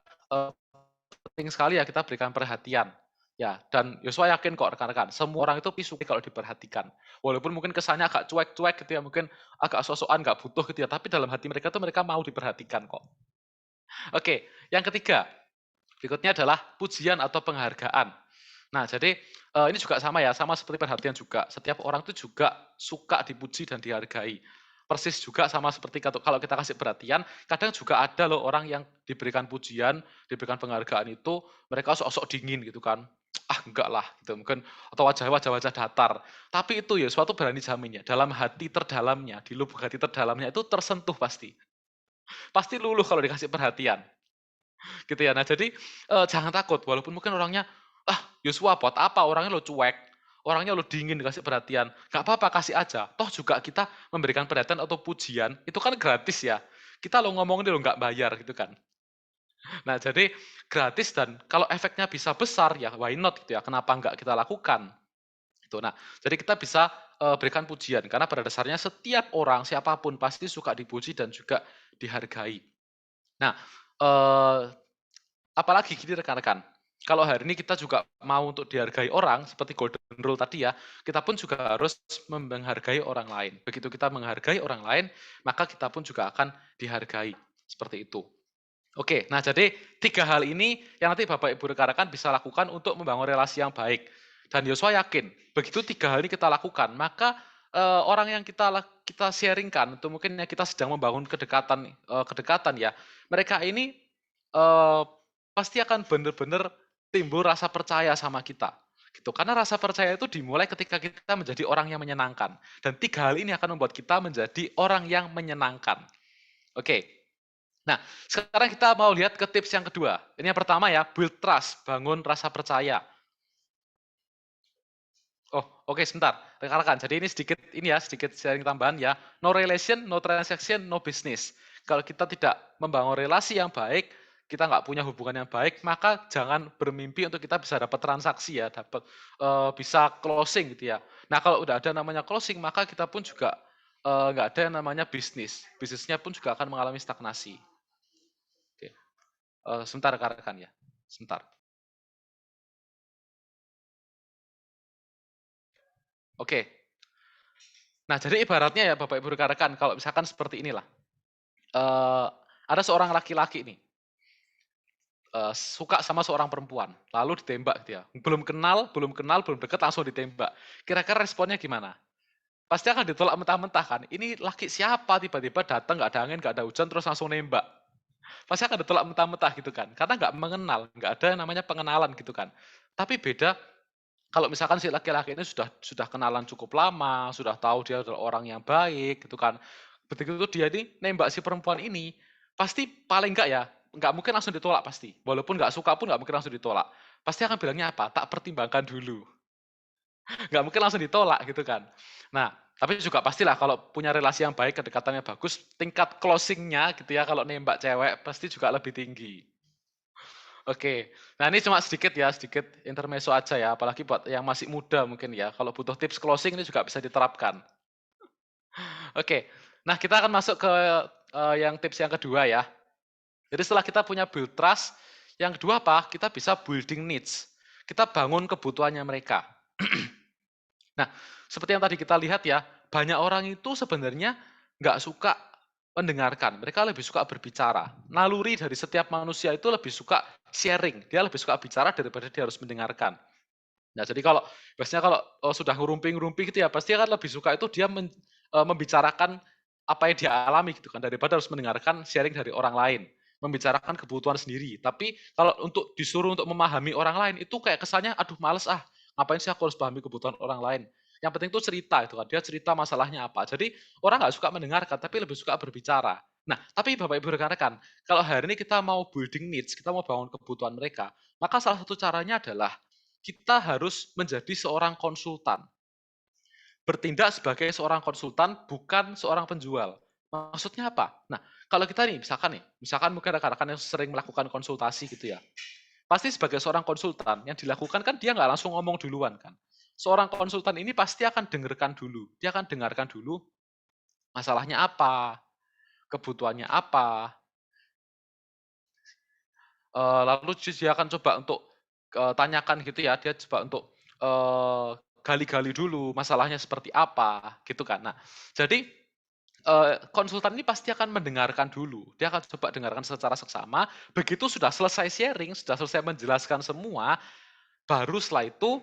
penting sekali ya kita berikan perhatian. Ya, dan Yosua yakin kok rekan-rekan, semua orang itu suka kalau diperhatikan. Walaupun mungkin kesannya agak cuek-cuek gitu ya, mungkin agak sosokan, nggak butuh gitu ya, tapi dalam hati mereka tuh mereka mau diperhatikan kok. Oke, yang ketiga, berikutnya adalah pujian atau penghargaan. Nah, jadi ini juga sama ya, sama seperti perhatian juga. Setiap orang itu juga suka dipuji dan dihargai. Persis juga sama seperti kalau kita kasih perhatian, kadang juga ada loh orang yang diberikan pujian, diberikan penghargaan itu, mereka sok-sok dingin gitu kan. Ah, enggak lah, gitu mungkin atau wajah-wajah datar. Tapi itu ya suatu berani jaminnya, dalam hati terdalamnya, di lubuk hati terdalamnya itu tersentuh pasti. Pasti luluh kalau dikasih perhatian. Gitu ya. Nah, jadi jangan takut walaupun mungkin orangnya, "Ah, Yosua buat apa? Orangnya lo cuek, orangnya lo dingin dikasih perhatian." Gak apa-apa, kasih aja. Toh juga kita memberikan perhatian atau pujian, itu kan gratis ya. Kita lo ngomong ini lo nggak bayar gitu kan. Nah, jadi gratis dan kalau efeknya bisa besar ya why not gitu ya. Kenapa nggak kita lakukan? Gitu. Nah, jadi kita bisa berikan pujian karena pada dasarnya setiap orang siapapun pasti suka dipuji dan juga dihargai. Nah, eee apalagi gini rekan-rekan, kalau hari ini kita juga mau untuk dihargai orang, seperti golden rule tadi ya, kita pun juga harus menghargai orang lain. Begitu kita menghargai orang lain, maka kita pun juga akan dihargai. Seperti itu. Oke, nah jadi 3 hal ini yang nanti Bapak Ibu rekan-rekan bisa lakukan untuk membangun relasi yang baik. Dan Yosua yakin, begitu 3 hal ini kita lakukan, maka orang yang kita sharingkan, itu mungkin yang kita sedang membangun kedekatan ya, mereka ini eh, pasti akan benar-benar timbul rasa percaya sama kita. Gitu. Karena rasa percaya itu dimulai ketika kita menjadi orang yang menyenangkan. Dan 3 hal ini akan membuat kita menjadi orang yang menyenangkan. Oke. Nah, sekarang kita mau lihat ke tips yang kedua. Ini yang pertama ya, build trust, bangun rasa percaya. Oh, oke, sebentar. Rekan-rekan, jadi ini sedikit sharing tambahan ya. No relation, no transaction, no business. Kalau kita tidak membangun relasi yang baik, kita nggak punya hubungan yang baik, maka jangan bermimpi untuk kita bisa dapat transaksi ya, dapat bisa closing gitu ya. Nah, kalau udah ada namanya closing, maka kita pun juga nggak ada yang namanya bisnis. Bisnisnya pun juga akan mengalami stagnasi. Oke. Sebentar rekan-rekan ya. Sebentar. Oke. Nah, jadi ibaratnya ya Bapak Ibu rekan-rekan, kalau misalkan seperti inilah. Ada seorang laki-laki nih, suka sama seorang perempuan, lalu ditembak gitu ya. Belum kenal, belum deket, langsung ditembak. Kira-kira responnya gimana? Pasti akan ditolak mentah-mentah kan. Ini laki siapa tiba-tiba datang, nggak ada angin, nggak ada hujan, terus langsung nembak. Pasti akan ditolak mentah-mentah gitu kan. Karena nggak mengenal, nggak ada yang namanya pengenalan gitu kan. Tapi beda kalau misalkan si laki-laki ini sudah kenalan cukup lama, sudah tahu dia adalah orang yang baik gitu kan. Begitu dia ini nembak si perempuan ini, pasti paling enggak ya, enggak mungkin langsung ditolak pasti. Walaupun enggak suka pun enggak mungkin langsung ditolak. Pasti akan bilangnya apa? Tak pertimbangkan dulu. Enggak mungkin langsung ditolak gitu kan. Nah, tapi juga pastilah kalau punya relasi yang baik, kedekatannya bagus, tingkat closingnya gitu ya, kalau nembak cewek pasti juga lebih tinggi. Oke, nah ini cuma sedikit ya, sedikit intermezzo aja ya, apalagi buat yang masih muda mungkin ya, kalau butuh tips closing ini juga bisa diterapkan. Oke, nah kita akan masuk ke yang tips yang kedua ya. Jadi setelah kita punya build trust, yang kedua apa? Kita bisa building needs. Kita bangun kebutuhannya mereka. Nah, seperti yang tadi kita lihat ya, banyak orang itu sebenarnya nggak suka mendengarkan, mereka lebih suka berbicara. Naluri dari setiap manusia itu lebih suka sharing, dia lebih suka bicara daripada dia harus mendengarkan. Nah, jadi kalau biasanya kalau sudah ngerumpi-ngerumpi gitu ya, pasti kan lebih suka itu dia membicarakan apa yang dia alami gitu kan, daripada harus mendengarkan sharing dari orang lain, membicarakan kebutuhan sendiri. Tapi kalau untuk disuruh untuk memahami orang lain itu kayak kesannya, aduh males ah, ngapain sih aku harus pahami kebutuhan orang lain. Yang penting itu cerita itu kan, dia cerita masalahnya apa. Jadi orang nggak suka mendengarkan, tapi lebih suka berbicara. Nah, tapi Bapak Ibu rekan-rekan, kalau hari ini kita mau building needs, kita mau bangun kebutuhan mereka, maka salah satu caranya adalah kita harus menjadi seorang konsultan. Bertindak sebagai seorang konsultan, bukan seorang penjual. Maksudnya apa? Nah, kalau kita nih, misalkan mungkin rekan-rekan yang sering melakukan konsultasi gitu ya, pasti sebagai seorang konsultan, yang dilakukan kan dia nggak langsung ngomong duluan kan. Seorang konsultan ini pasti akan dengarkan dulu. Dia akan dengarkan dulu masalahnya apa, kebutuhannya apa, lalu dia akan coba untuk tanyakan gitu ya, dia coba untuk gali-gali dulu masalahnya seperti apa gitu kan. Nah, jadi konsultan ini pasti akan mendengarkan dulu. Dia akan coba dengarkan secara seksama. Begitu sudah selesai sharing, sudah selesai menjelaskan semua, baru setelah itu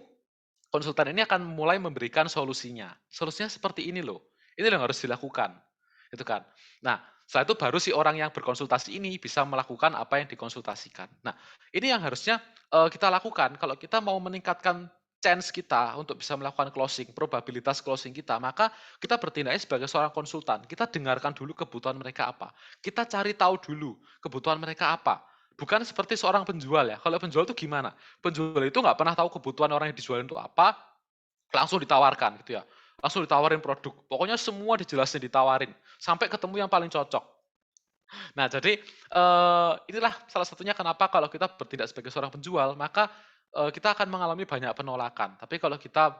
konsultan ini akan mulai memberikan solusinya. Solusinya seperti ini loh. Ini yang harus dilakukan. Gitu kan. Nah, setelah itu baru si orang yang berkonsultasi ini bisa melakukan apa yang dikonsultasikan. Nah, ini yang harusnya kita lakukan kalau kita mau meningkatkan chance kita untuk bisa melakukan closing, probabilitas closing kita, maka kita bertindak sebagai seorang konsultan. Kita dengarkan dulu kebutuhan mereka apa. Kita cari tahu dulu kebutuhan mereka apa. Bukan seperti seorang penjual ya. Kalau penjual itu gimana? Penjual itu nggak pernah tahu kebutuhan orang yang dijualin itu apa, langsung ditawarkan gitu ya. Langsung ditawarin produk. Pokoknya semua dijelasin, ditawarin. Sampai ketemu yang paling cocok. Nah, jadi inilah salah satunya kenapa kalau kita bertindak sebagai seorang penjual, maka kita akan mengalami banyak penolakan. Tapi kalau kita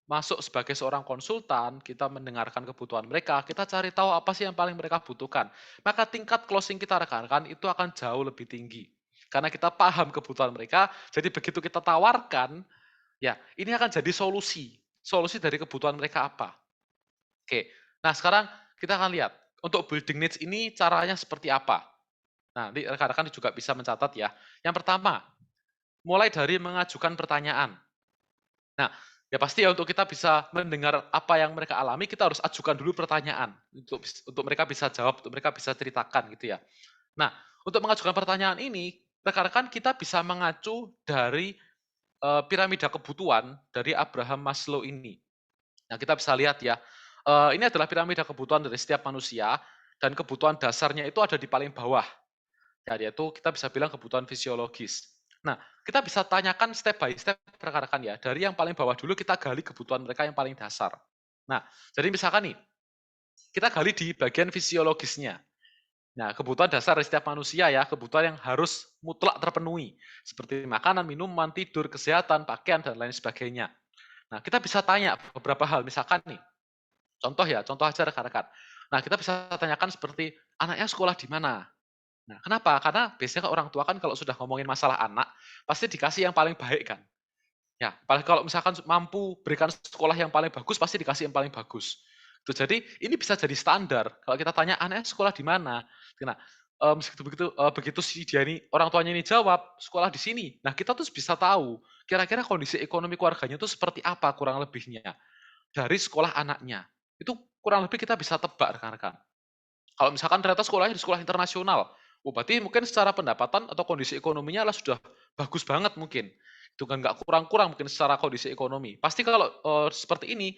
masuk sebagai seorang konsultan, kita mendengarkan kebutuhan mereka, kita cari tahu apa sih yang paling mereka butuhkan. Maka tingkat closing kita rekan-rekan itu akan jauh lebih tinggi. Karena kita paham kebutuhan mereka, jadi begitu kita tawarkan, ya ini akan jadi solusi. Solusi dari kebutuhan mereka apa. Oke, nah sekarang kita akan lihat, untuk building needs ini caranya seperti apa. Nah, nanti rekan-rekan juga bisa mencatat ya. Yang pertama, mulai dari mengajukan pertanyaan. Nah, ya pasti ya untuk kita bisa mendengar apa yang mereka alami, kita harus ajukan dulu pertanyaan untuk mereka bisa jawab, untuk mereka bisa ceritakan gitu ya. Nah, untuk mengajukan pertanyaan ini, rekan-rekan kita bisa mengacu dari piramida kebutuhan dari Abraham Maslow ini. Nah, kita bisa lihat ya, ini adalah piramida kebutuhan dari setiap manusia, dan kebutuhan dasarnya itu ada di paling bawah. Ya, yaitu kita bisa bilang kebutuhan fisiologis. Nah, kita bisa tanyakan step by step rekan-rekan ya. Dari yang paling bawah dulu kita gali kebutuhan mereka yang paling dasar. Nah, jadi misalkan nih, kita gali di bagian fisiologisnya. Nah, kebutuhan dasar dari setiap manusia ya, kebutuhan yang harus mutlak terpenuhi. Seperti makanan, minuman, tidur, kesehatan, pakaian, dan lain sebagainya. Nah, kita bisa tanya beberapa hal. Misalkan nih, contoh aja rekan-rekan. Nah, kita bisa tanyakan seperti, anaknya sekolah di mana? Nah, kenapa? Karena biasanya orang tua kan kalau sudah ngomongin masalah anak, pasti dikasih yang paling baik kan. Ya, apalagi kalau misalkan mampu berikan sekolah yang paling bagus, pasti dikasih yang paling bagus. Tuh, jadi ini bisa jadi standar. Kalau kita tanya anaknya sekolah di mana, nah, begitu si dia ini orang tuanya ini jawab sekolah di sini. Nah, kita tuh bisa tahu kira-kira kondisi ekonomi keluarganya itu seperti apa kurang lebihnya dari sekolah anaknya. Itu kurang lebih kita bisa tebak rekan-rekan. Kalau misalkan ternyata sekolahnya di sekolah internasional, berarti mungkin secara pendapatan atau kondisi ekonominya lah sudah bagus banget mungkin. Itu kan nggak kurang-kurang mungkin secara kondisi ekonomi. Pasti kalau seperti ini,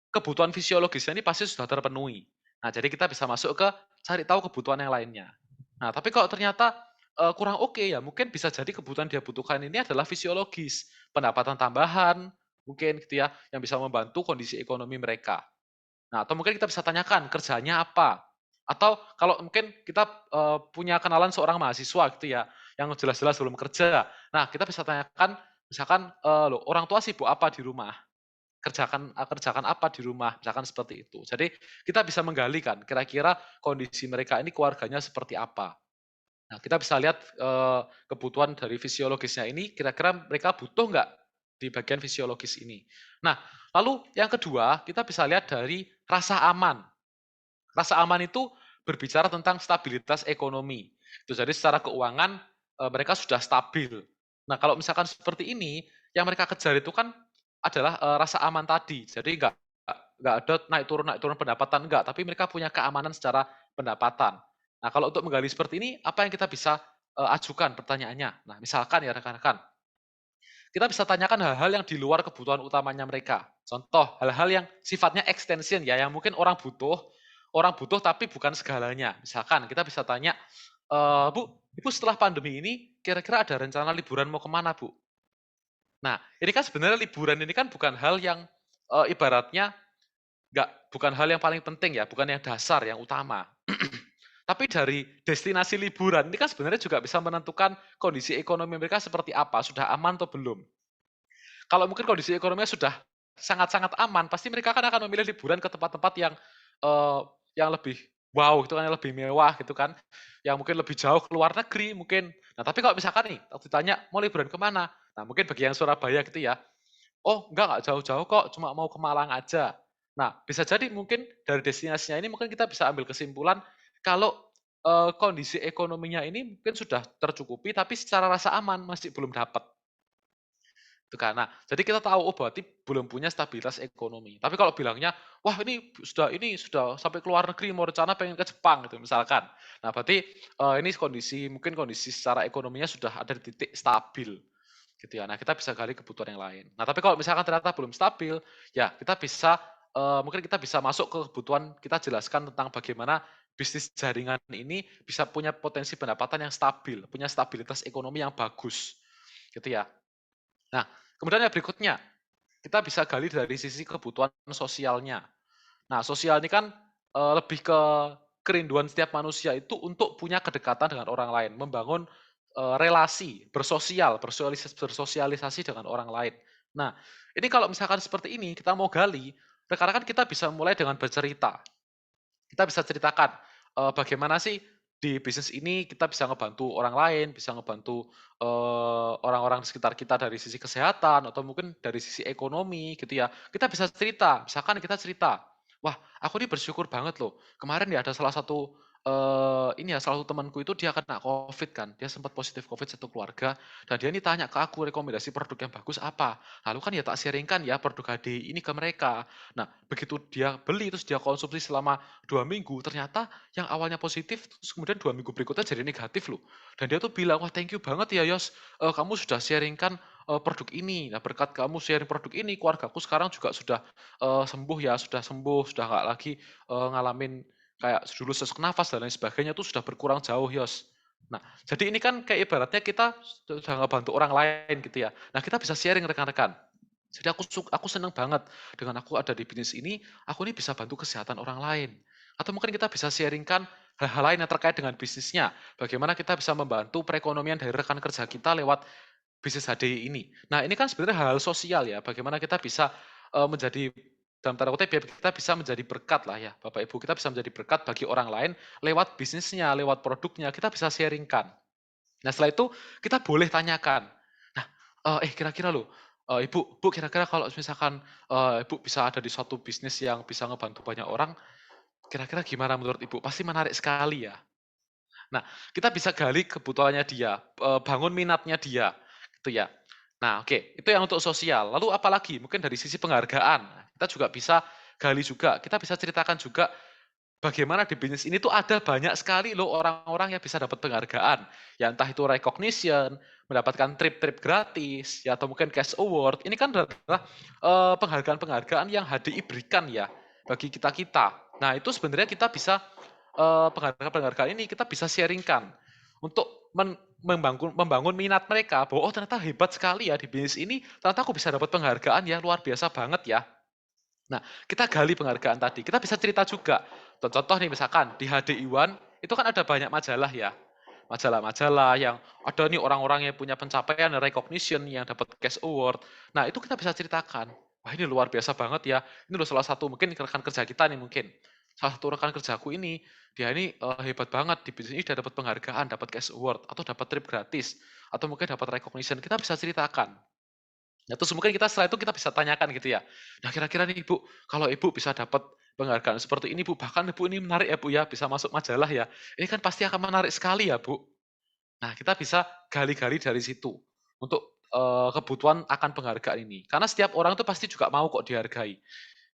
kebutuhan fisiologisnya ini pasti sudah terpenuhi. Nah, jadi kita bisa masuk ke cari tahu kebutuhan yang lainnya. Nah, tapi kalau ternyata kurang oke ya, mungkin bisa jadi kebutuhan dia butuhkan ini adalah fisiologis, pendapatan tambahan, mungkin gitu ya, yang bisa membantu kondisi ekonomi mereka. Nah, atau mungkin kita bisa tanyakan kerjanya apa. Atau kalau mungkin kita punya kenalan seorang mahasiswa gitu ya, yang jelas-jelas belum kerja. Nah, kita bisa tanyakan, misalkan, loh, orang tua sibuk apa di rumah? Kerjakan apa di rumah? Misalkan seperti itu. Jadi kita bisa menggali kan, kira-kira kondisi mereka ini keluarganya seperti apa. Nah, kita bisa lihat kebutuhan dari fisiologisnya ini, kira-kira mereka butuh nggak di bagian fisiologis ini. Nah, lalu yang kedua, kita bisa lihat dari rasa aman. Rasa aman itu berbicara tentang stabilitas ekonomi. Itu jadi secara keuangan mereka sudah stabil. Nah, kalau misalkan seperti ini, yang mereka kejar itu kan adalah rasa aman tadi. Jadi nggak ada naik turun pendapatan enggak, tapi mereka punya keamanan secara pendapatan. Nah, kalau untuk menggali seperti ini, apa yang kita bisa ajukan pertanyaannya? Nah, misalkan ya rekan-rekan, kita bisa tanyakan hal-hal yang di luar kebutuhan utamanya mereka. Contoh, hal-hal yang sifatnya extension ya, yang mungkin orang butuh tapi bukan segalanya. Misalkan kita bisa tanya, Bu, Ibu setelah pandemi ini kira-kira ada rencana liburan mau kemana, Bu? Nah, ini kan sebenarnya liburan ini kan bukan hal yang ibaratnya bukan hal yang paling penting ya, bukan yang dasar, yang utama. Tapi dari destinasi liburan ini kan sebenarnya juga bisa menentukan kondisi ekonomi mereka seperti apa, sudah aman atau belum. Kalau mungkin kondisi ekonominya sudah sangat-sangat aman, pasti mereka kan akan memilih liburan ke tempat-tempat yang lebih wow, itu kan yang lebih mewah gitu kan, yang mungkin lebih jauh ke luar negeri mungkin. Nah, tapi kalau misalkan nih, waktu ditanya, "Mau liburan kemana?" Nah, mungkin bagi yang Surabaya gitu ya, "Oh, enggak jauh-jauh kok, cuma mau ke Malang aja." Nah, bisa jadi mungkin dari destinasinya ini mungkin kita bisa ambil kesimpulan kalau, kondisi ekonominya ini mungkin sudah tercukupi, tapi secara rasa aman masih belum dapat. Itu kan. Nah, jadi kita tahu, oh berarti belum punya stabilitas ekonomi. Tapi kalau bilangnya, wah ini sudah sampai ke luar negeri, mau rencana pengen ke Jepang gitu misalkan. Nah, berarti ini mungkin kondisi secara ekonominya sudah ada di titik stabil gitu ya. Nah, kita bisa gali kebutuhan yang lain. Nah, tapi kalau misalkan ternyata belum stabil, ya kita bisa mungkin kita bisa masuk ke kebutuhan, kita jelaskan tentang bagaimana bisnis jaringan ini bisa punya potensi pendapatan yang stabil, punya stabilitas ekonomi yang bagus gitu ya. Nah, kemudian yang berikutnya, kita bisa gali dari sisi kebutuhan sosialnya. Nah, sosial ini kan lebih ke kerinduan setiap manusia itu untuk punya kedekatan dengan orang lain, membangun relasi, bersosialisasi dengan orang lain. Nah, ini kalau misalkan seperti ini, kita mau gali, rekan-rekan kita bisa mulai dengan bercerita. Kita bisa ceritakan, bagaimana sih di bisnis ini kita bisa ngebantu orang lain, bisa ngebantu, orang-orang di sekitar kita dari sisi kesehatan atau mungkin dari sisi ekonomi gitu ya. Kita bisa cerita, misalkan kita cerita, "Wah, aku ini bersyukur banget loh, kemarin ya ada salah satu, salah satu temanku itu dia kena Covid kan, dia sempat positif Covid satu keluarga, dan dia ini tanya ke aku rekomendasi produk yang bagus apa. Lalu kan ya tak sharing-kan ya produk HDI ini ke mereka. Nah, begitu dia beli, terus dia konsumsi selama 2 minggu, ternyata yang awalnya positif, terus kemudian 2 minggu berikutnya jadi negatif loh. Dan dia tuh bilang, "Wah thank you banget ya Yos, kamu sudah sharing-kan, produk ini. Nah berkat kamu sharing produk ini, keluargaku sekarang juga sudah, sembuh ya, sudah sembuh, sudah nggak lagi, ngalamin kayak dulu sesak nafas dan lain sebagainya tuh sudah berkurang jauh Yos." Nah, jadi ini kan kayak ibaratnya kita sudah ngebantu orang lain gitu ya. Nah, kita bisa sharing rekan-rekan. Jadi aku senang banget dengan aku ada di bisnis ini, aku ini bisa bantu kesehatan orang lain. Atau mungkin kita bisa sharingkan hal-hal lain yang terkait dengan bisnisnya. Bagaimana kita bisa membantu perekonomian dari rekan kerja kita lewat bisnis HDI ini. Nah, ini kan sebenarnya hal-hal sosial ya, bagaimana kita bisa menjadi dalam tanda kutip ya, kita bisa menjadi berkat lah ya, Bapak Ibu, kita bisa menjadi berkat bagi orang lain lewat bisnisnya, lewat produknya, kita bisa sharingkan. Nah, setelah itu kita boleh tanyakan, nah, kira-kira loh, Ibu kira-kira kalau misalkan, Ibu bisa ada di suatu bisnis yang bisa ngebantu banyak orang, kira-kira gimana menurut Ibu? Pasti menarik sekali ya. Nah, kita bisa gali kebutuhannya dia, bangun minatnya dia, gitu ya. Nah, oke, itu yang untuk sosial. Lalu apalagi? Mungkin dari sisi penghargaan, kita juga bisa gali juga. Kita bisa ceritakan juga bagaimana di bisnis ini tuh ada banyak sekali loh orang-orang yang bisa dapat penghargaan. Ya entah itu recognition, mendapatkan trip-trip gratis, ya atau mungkin cash award. Ini kan adalah penghargaan-penghargaan yang HDI berikan ya bagi kita-kita. Nah, itu sebenarnya kita bisa penghargaan-penghargaan ini kita bisa sharingkan untuk membangun minat mereka bahwa oh ternyata hebat sekali ya di bisnis ini, ternyata aku bisa dapat penghargaan ya luar biasa banget ya. Nah, kita gali penghargaan tadi. Kita bisa cerita juga. Contoh nih misalkan di HDI One itu kan ada banyak majalah ya. Majalah-majalah yang ada nih orang-orang yang punya pencapaian dan recognition yang dapat cash award. Nah, itu kita bisa ceritakan. Wah, ini luar biasa banget ya. Ini loh salah satu mungkin rekan kerja kita nih mungkin. Salah satu rekan kerjaku ini, dia ini hebat banget di bisnis ini dia dapat penghargaan, dapat cash award atau dapat trip gratis atau mungkin dapat recognition. Kita bisa ceritakan. Nah, terus mungkin kita setelah itu kita bisa tanyakan gitu ya. Nah, kira-kira nih Ibu, kalau Ibu bisa dapat penghargaan seperti ini Bu, bahkan Ibu ini menarik ya Bu ya, bisa masuk majalah ya. Ini kan pasti akan menarik sekali ya Bu. Nah, kita bisa gali-gali dari situ untuk kebutuhan akan penghargaan ini. Karena setiap orang itu pasti juga mau kok dihargai.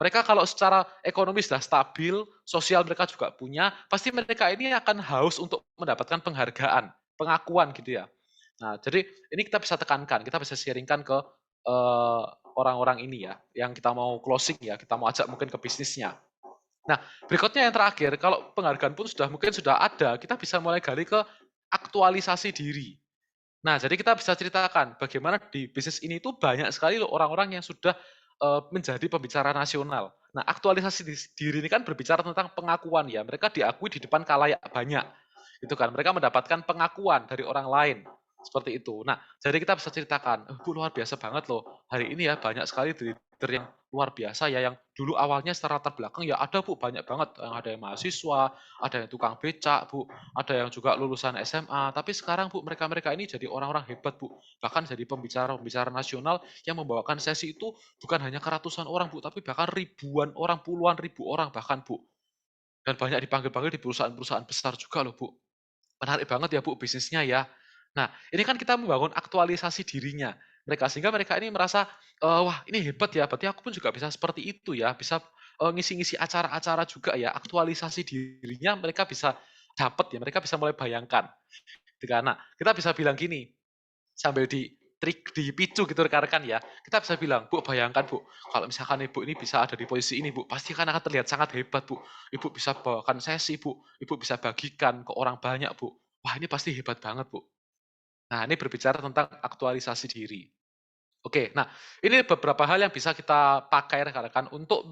Mereka kalau secara ekonomi sudah stabil, sosial mereka juga punya, pasti mereka ini akan haus untuk mendapatkan penghargaan, pengakuan gitu ya. Nah, jadi ini kita bisa tekankan, kita bisa sharingkan ke eh, orang-orang ini ya, yang kita mau closing ya, kita mau ajak mungkin ke bisnisnya. Nah, berikutnya yang terakhir, kalau penghargaan pun mungkin sudah ada, kita bisa mulai gali ke aktualisasi diri. Nah, jadi kita bisa ceritakan bagaimana di bisnis ini itu banyak sekali loh orang-orang yang sudah menjadi pembicara nasional. Nah, aktualisasi diri ini kan berbicara tentang pengakuan ya. Mereka diakui di depan khalayak banyak. Itu kan, mereka mendapatkan pengakuan dari orang lain. Seperti itu. Nah, jadi kita bisa ceritakan, Bu luar biasa banget loh. Hari ini ya banyak sekali leader yang luar biasa ya, yang dulu awalnya secara latar belakang ya ada Bu, banyak banget, yang ada yang mahasiswa, ada yang tukang becak Bu, ada yang juga lulusan SMA, tapi sekarang Bu, mereka-mereka ini jadi orang-orang hebat Bu, bahkan jadi pembicara-pembicara nasional yang membawakan sesi itu bukan hanya ke ratusan orang Bu, tapi bahkan ribuan orang, puluhan ribu orang bahkan Bu. Dan banyak dipanggil-panggil di perusahaan-perusahaan besar juga loh Bu. Menarik banget ya Bu bisnisnya ya. Nah, ini kan kita membangun aktualisasi dirinya mereka, sehingga mereka ini merasa, wah ini hebat ya, berarti aku pun juga bisa seperti itu ya, bisa ngisi-ngisi acara-acara juga ya, aktualisasi dirinya mereka bisa dapat ya, mereka bisa mulai bayangkan. Nah, kita bisa bilang gini, sambil dipicu gitu rekan-rekan ya, kita bisa bilang, Bu bayangkan Bu, kalau misalkan Ibu ini bisa ada di posisi ini Bu, pasti kan akan terlihat sangat hebat Bu. Ibu bisa bawakan sesi Bu, Ibu bisa bagikan ke orang banyak Bu. Wah ini pasti hebat banget Bu. Nah ini berbicara tentang aktualisasi diri. Oke, nah ini beberapa hal yang bisa kita pakai rekan-rekan untuk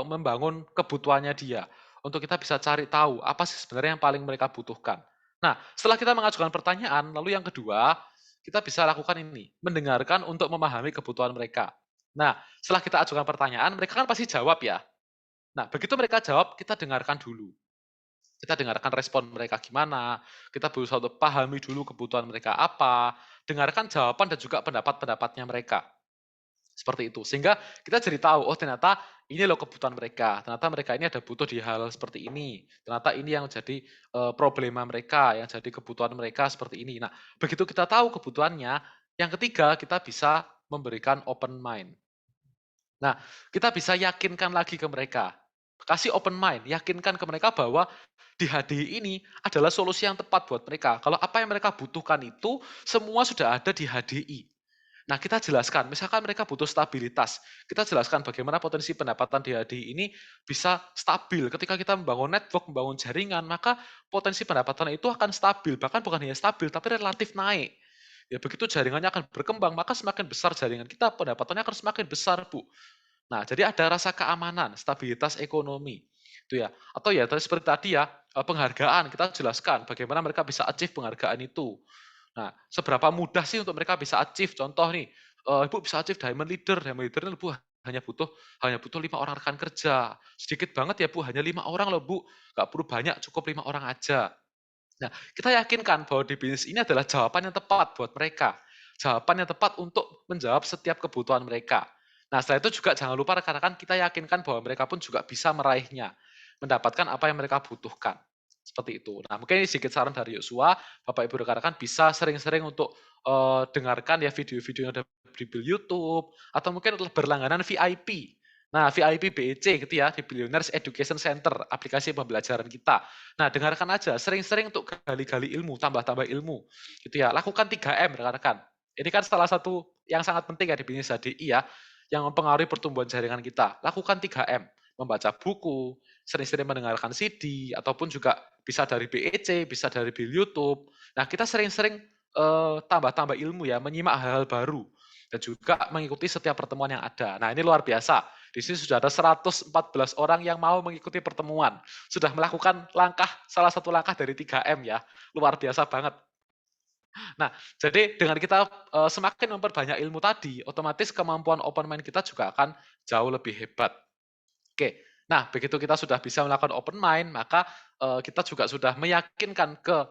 membangun kebutuhannya dia. Untuk kita bisa cari tahu apa sih sebenarnya yang paling mereka butuhkan. Nah, setelah kita mengajukan pertanyaan, lalu yang kedua, kita bisa lakukan ini, mendengarkan untuk memahami kebutuhan mereka. Nah, setelah kita ajukan pertanyaan, mereka kan pasti jawab ya. Nah, begitu mereka jawab, kita dengarkan dulu. Kita dengarkan respon mereka gimana, kita berusaha untuk pahami dulu kebutuhan mereka apa, dengarkan jawaban dan juga pendapat-pendapatnya mereka. Seperti itu. Sehingga kita jadi tahu, oh ternyata ini loh kebutuhan mereka. Ternyata mereka ini ada butuh di hal seperti ini. Ternyata ini yang jadi problema mereka, yang jadi kebutuhan mereka seperti ini. Nah, begitu kita tahu kebutuhannya, yang ketiga kita bisa memberikan open mind. Nah, kita bisa yakinkan lagi ke mereka. Kasih open mind, yakinkan ke mereka bahwa di HDI ini adalah solusi yang tepat buat mereka. Kalau apa yang mereka butuhkan itu semua sudah ada di HDI. Nah, kita jelaskan, misalkan mereka butuh stabilitas, kita jelaskan bagaimana potensi pendapatan di HDI ini bisa stabil. Ketika kita membangun network, membangun jaringan, maka potensi pendapatan itu akan stabil. Bahkan bukan hanya stabil, tapi relatif naik. Ya, begitu jaringannya akan berkembang, maka semakin besar jaringan kita, pendapatannya akan semakin besar, Bu. Nah, jadi ada rasa keamanan, stabilitas ekonomi. Itu ya. Atau ya seperti tadi ya, penghargaan, kita jelaskan bagaimana mereka bisa achieve penghargaan itu. Nah, seberapa mudah sih untuk mereka bisa achieve? Contoh nih, Ibu bisa achieve Diamond Leader. Diamond Leader ini Bu hanya butuh 5 orang rekan kerja. Sedikit banget ya Bu, hanya 5 orang loh Bu. Nggak perlu banyak, cukup 5 orang aja. Nah, kita yakinkan bahwa di bisnis ini adalah jawaban yang tepat buat mereka. Jawaban yang tepat untuk menjawab setiap kebutuhan mereka. Nah, setelah itu juga jangan lupa rekan-rekan kita yakinkan bahwa mereka pun juga bisa meraihnya. Mendapatkan apa yang mereka butuhkan. Seperti itu. Nah, mungkin ini sedikit saran dari Yosua. Bapak Ibu rekan-rekan bisa sering-sering untuk dengarkan ya video-video yang ada di YouTube. Atau mungkin berlangganan VIP. Nah, VIP BEC gitu ya, di Billionaires Education Center, aplikasi pembelajaran kita. Nah, dengarkan aja, sering-sering untuk gali-gali ilmu, tambah-tambah ilmu. Gitu ya, lakukan 3M, rekan-rekan. Ini kan salah satu yang sangat penting ya di bisnis HDI ya, yang mempengaruhi pertumbuhan jaringan kita. Lakukan 3M, membaca buku, sering-sering mendengarkan CD, ataupun juga bisa dari BEC, bisa dari YouTube. Nah, kita sering-sering tambah-tambah ilmu ya, menyimak hal-hal baru. Dan juga mengikuti setiap pertemuan yang ada. Nah, ini luar biasa. Di sini sudah ada 114 orang yang mau mengikuti pertemuan. Sudah melakukan salah satu langkah dari 3M ya. Luar biasa banget. Nah, jadi dengan kita semakin memperbanyak ilmu tadi, otomatis kemampuan open mind kita juga akan jauh lebih hebat. Oke, nah begitu kita sudah bisa melakukan open mind, maka kita juga sudah meyakinkan ke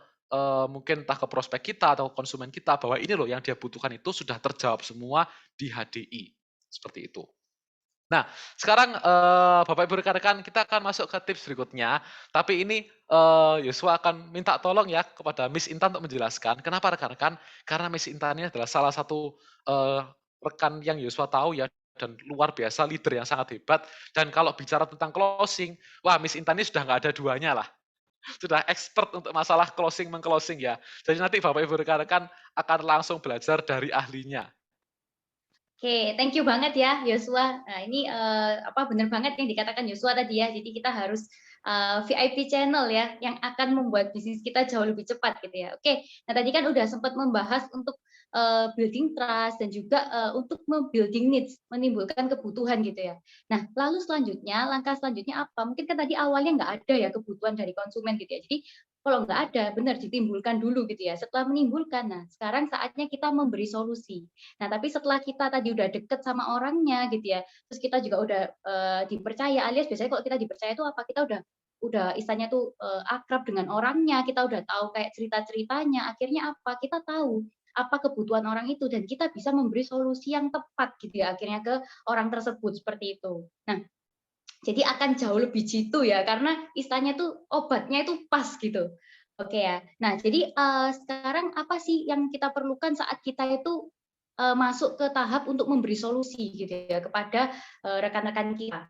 mungkin entah ke prospek kita atau konsumen kita bahwa ini loh yang dia butuhkan itu sudah terjawab semua di HDI. Seperti itu. Nah, sekarang Bapak Ibu rekan-rekan kita akan masuk ke tips berikutnya. Tapi ini Yosua akan minta tolong ya kepada Miss Intan untuk menjelaskan. Kenapa rekan-rekan? Karena Miss Intan ini adalah salah satu rekan yang Yosua tahu ya dan luar biasa leader yang sangat hebat. Dan kalau bicara tentang closing, wah Miss Intan ini sudah nggak ada duanya lah. Sudah expert untuk masalah meng-closing ya. Jadi nanti Bapak Ibu rekan-rekan akan langsung belajar dari ahlinya. Oke, thank you banget ya Yosua. Nah, ini benar banget yang dikatakan Yosua tadi ya. Jadi kita harus VIP channel ya yang akan membuat bisnis kita jauh lebih cepat gitu ya. Oke, nah tadi kan udah sempat membahas untuk building trust dan juga untuk building needs, menimbulkan kebutuhan gitu ya. Nah, lalu selanjutnya, langkah selanjutnya apa? Mungkin kan tadi awalnya nggak ada ya kebutuhan dari konsumen gitu ya. Jadi kalau nggak ada, benar ditimbulkan dulu gitu ya. Setelah menimbulkan, nah sekarang saatnya kita memberi solusi. Nah, tapi setelah kita tadi udah deket sama orangnya gitu ya, terus kita juga udah dipercaya, alias biasanya kalau kita dipercaya itu apa? Kita udah istilahnya tuh akrab dengan orangnya, kita udah tahu kayak cerita-ceritanya, akhirnya apa? Kita tahu apa kebutuhan orang itu dan kita bisa memberi solusi yang tepat gitu ya akhirnya ke orang tersebut seperti itu. Nah, jadi akan jauh lebih jitu ya karena istilahnya tuh obatnya itu pas gitu. Oke ya. Nah, jadi sekarang apa sih yang kita perlukan saat kita itu masuk ke tahap untuk memberi solusi gitu ya kepada rekan-rekan kita.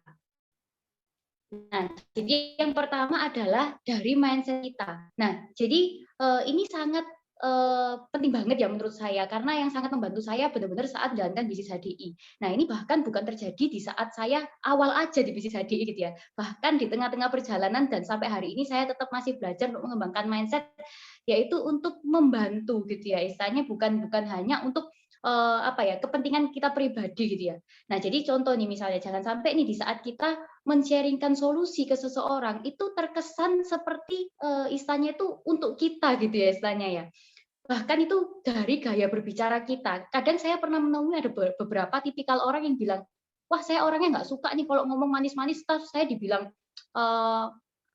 Nah, jadi yang pertama adalah dari mindset kita. Nah, jadi ini sangat penting banget ya menurut saya karena yang sangat membantu saya benar-benar saat menjalankan bisnis HDI. Nah, ini bahkan bukan terjadi di saat saya awal aja di bisnis HDI gitu ya. Bahkan di tengah-tengah perjalanan dan sampai hari ini saya tetap masih belajar untuk mengembangkan mindset yaitu untuk membantu gitu ya. Istilahnya bukan hanya untuk apa ya, kepentingan kita pribadi gitu ya. Nah, jadi contoh nih misalnya jangan sampai nih di saat kita men-sharingkan solusi ke seseorang itu terkesan seperti istilahnya itu untuk kita gitu ya istilahnya ya. Bahkan itu dari gaya berbicara kita. Kadang saya pernah menemui ada beberapa tipikal orang yang bilang, wah saya orangnya nggak suka nih kalau ngomong manis-manis, terus saya dibilang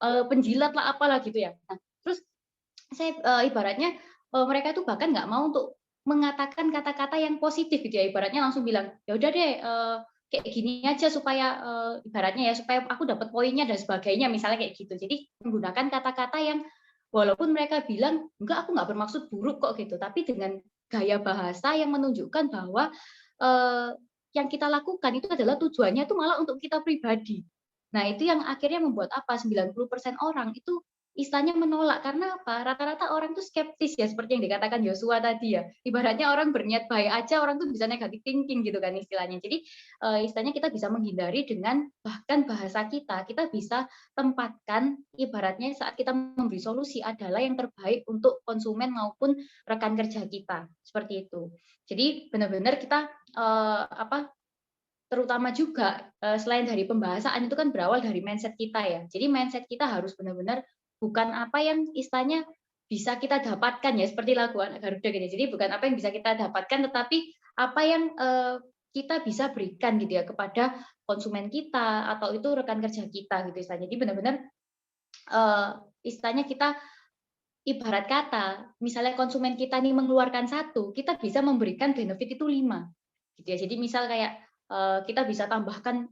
penjilat lah apalah gitu ya. Nah, terus saya ibaratnya mereka itu bahkan nggak mau untuk mengatakan kata-kata yang positif gitu ya. Ibaratnya langsung bilang, ya udah deh kayak gini aja supaya ibaratnya ya supaya aku dapat poinnya dan sebagainya misalnya kayak gitu. Jadi menggunakan kata-kata yang walaupun mereka bilang enggak aku nggak bermaksud buruk kok gitu, tapi dengan gaya bahasa yang menunjukkan bahwa yang kita lakukan itu adalah tujuannya itu malah untuk kita pribadi. Nah, itu yang akhirnya membuat apa? 90% orang itu istilahnya menolak karena apa? Rata-rata orang tuh skeptis ya seperti yang dikatakan Joshua tadi ya. Ibaratnya orang berniat baik aja orang tuh bisa negatif thinking gitu kan istilahnya. Jadi istilahnya kita bisa menghindari dengan bahkan bahasa kita. Kita bisa tempatkan ibaratnya saat kita memberi solusi adalah yang terbaik untuk konsumen maupun rekan kerja kita. Seperti itu. Jadi benar-benar kita terutama juga selain dari pembahasan itu kan berawal dari mindset kita ya. Jadi mindset kita harus benar-benar bukan apa yang istilahnya bisa kita dapatkan ya seperti lagu anak Garuda gini. Jadi bukan apa yang bisa kita dapatkan tetapi apa yang kita bisa berikan gitu ya kepada konsumen kita atau itu rekan kerja kita gitu istilahnya. Jadi benar-benar istilahnya kita ibarat kata misalnya konsumen kita nih mengeluarkan 1, kita bisa memberikan benefit itu 5 gitu ya. Jadi misal kayak kita bisa tambahkan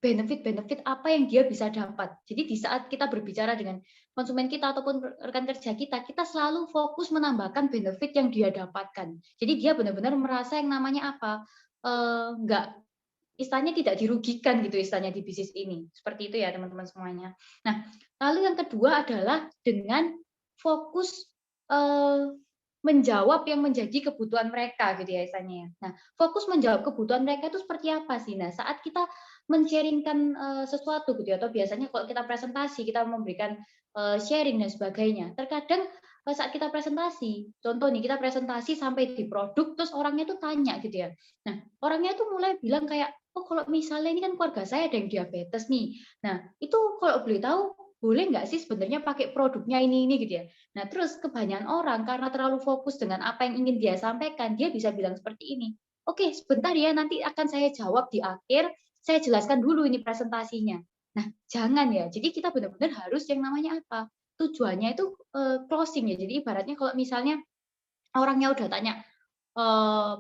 benefit-benefit apa yang dia bisa dapat. Jadi di saat kita berbicara dengan konsumen kita ataupun rekan kerja kita, kita selalu fokus menambahkan benefit yang dia dapatkan. Jadi dia benar-benar merasa yang namanya apa, nggak istilahnya tidak dirugikan gitu istilahnya di bisnis ini. Seperti itu ya teman-teman semuanya. Nah, lalu yang kedua adalah dengan fokus menjawab yang menjadi kebutuhan mereka gitu ya istilahnya. Nah, fokus menjawab kebutuhan mereka itu seperti apa sih? Nah, saat kita men-sharingkan sesuatu gitu ya, atau biasanya kalau kita presentasi, kita memberikan sharing dan sebagainya. Terkadang saat kita presentasi, contoh nih kita presentasi sampai di produk, terus orangnya tuh tanya gitu ya. Nah, orangnya tuh mulai bilang kayak, oh kalau misalnya ini kan keluarga saya ada yang diabetes nih. Nah, itu kalau boleh tahu boleh nggak sih sebenarnya pakai produknya ini gitu ya. Nah, terus kebanyakan orang karena terlalu fokus dengan apa yang ingin dia sampaikan, dia bisa bilang seperti ini. Oke, sebentar ya, nanti akan saya jawab di akhir, saya jelaskan dulu ini presentasinya. Nah, jangan ya. Jadi kita benar-benar harus yang namanya apa? Tujuannya itu closing ya. Jadi ibaratnya kalau misalnya orangnya udah tanya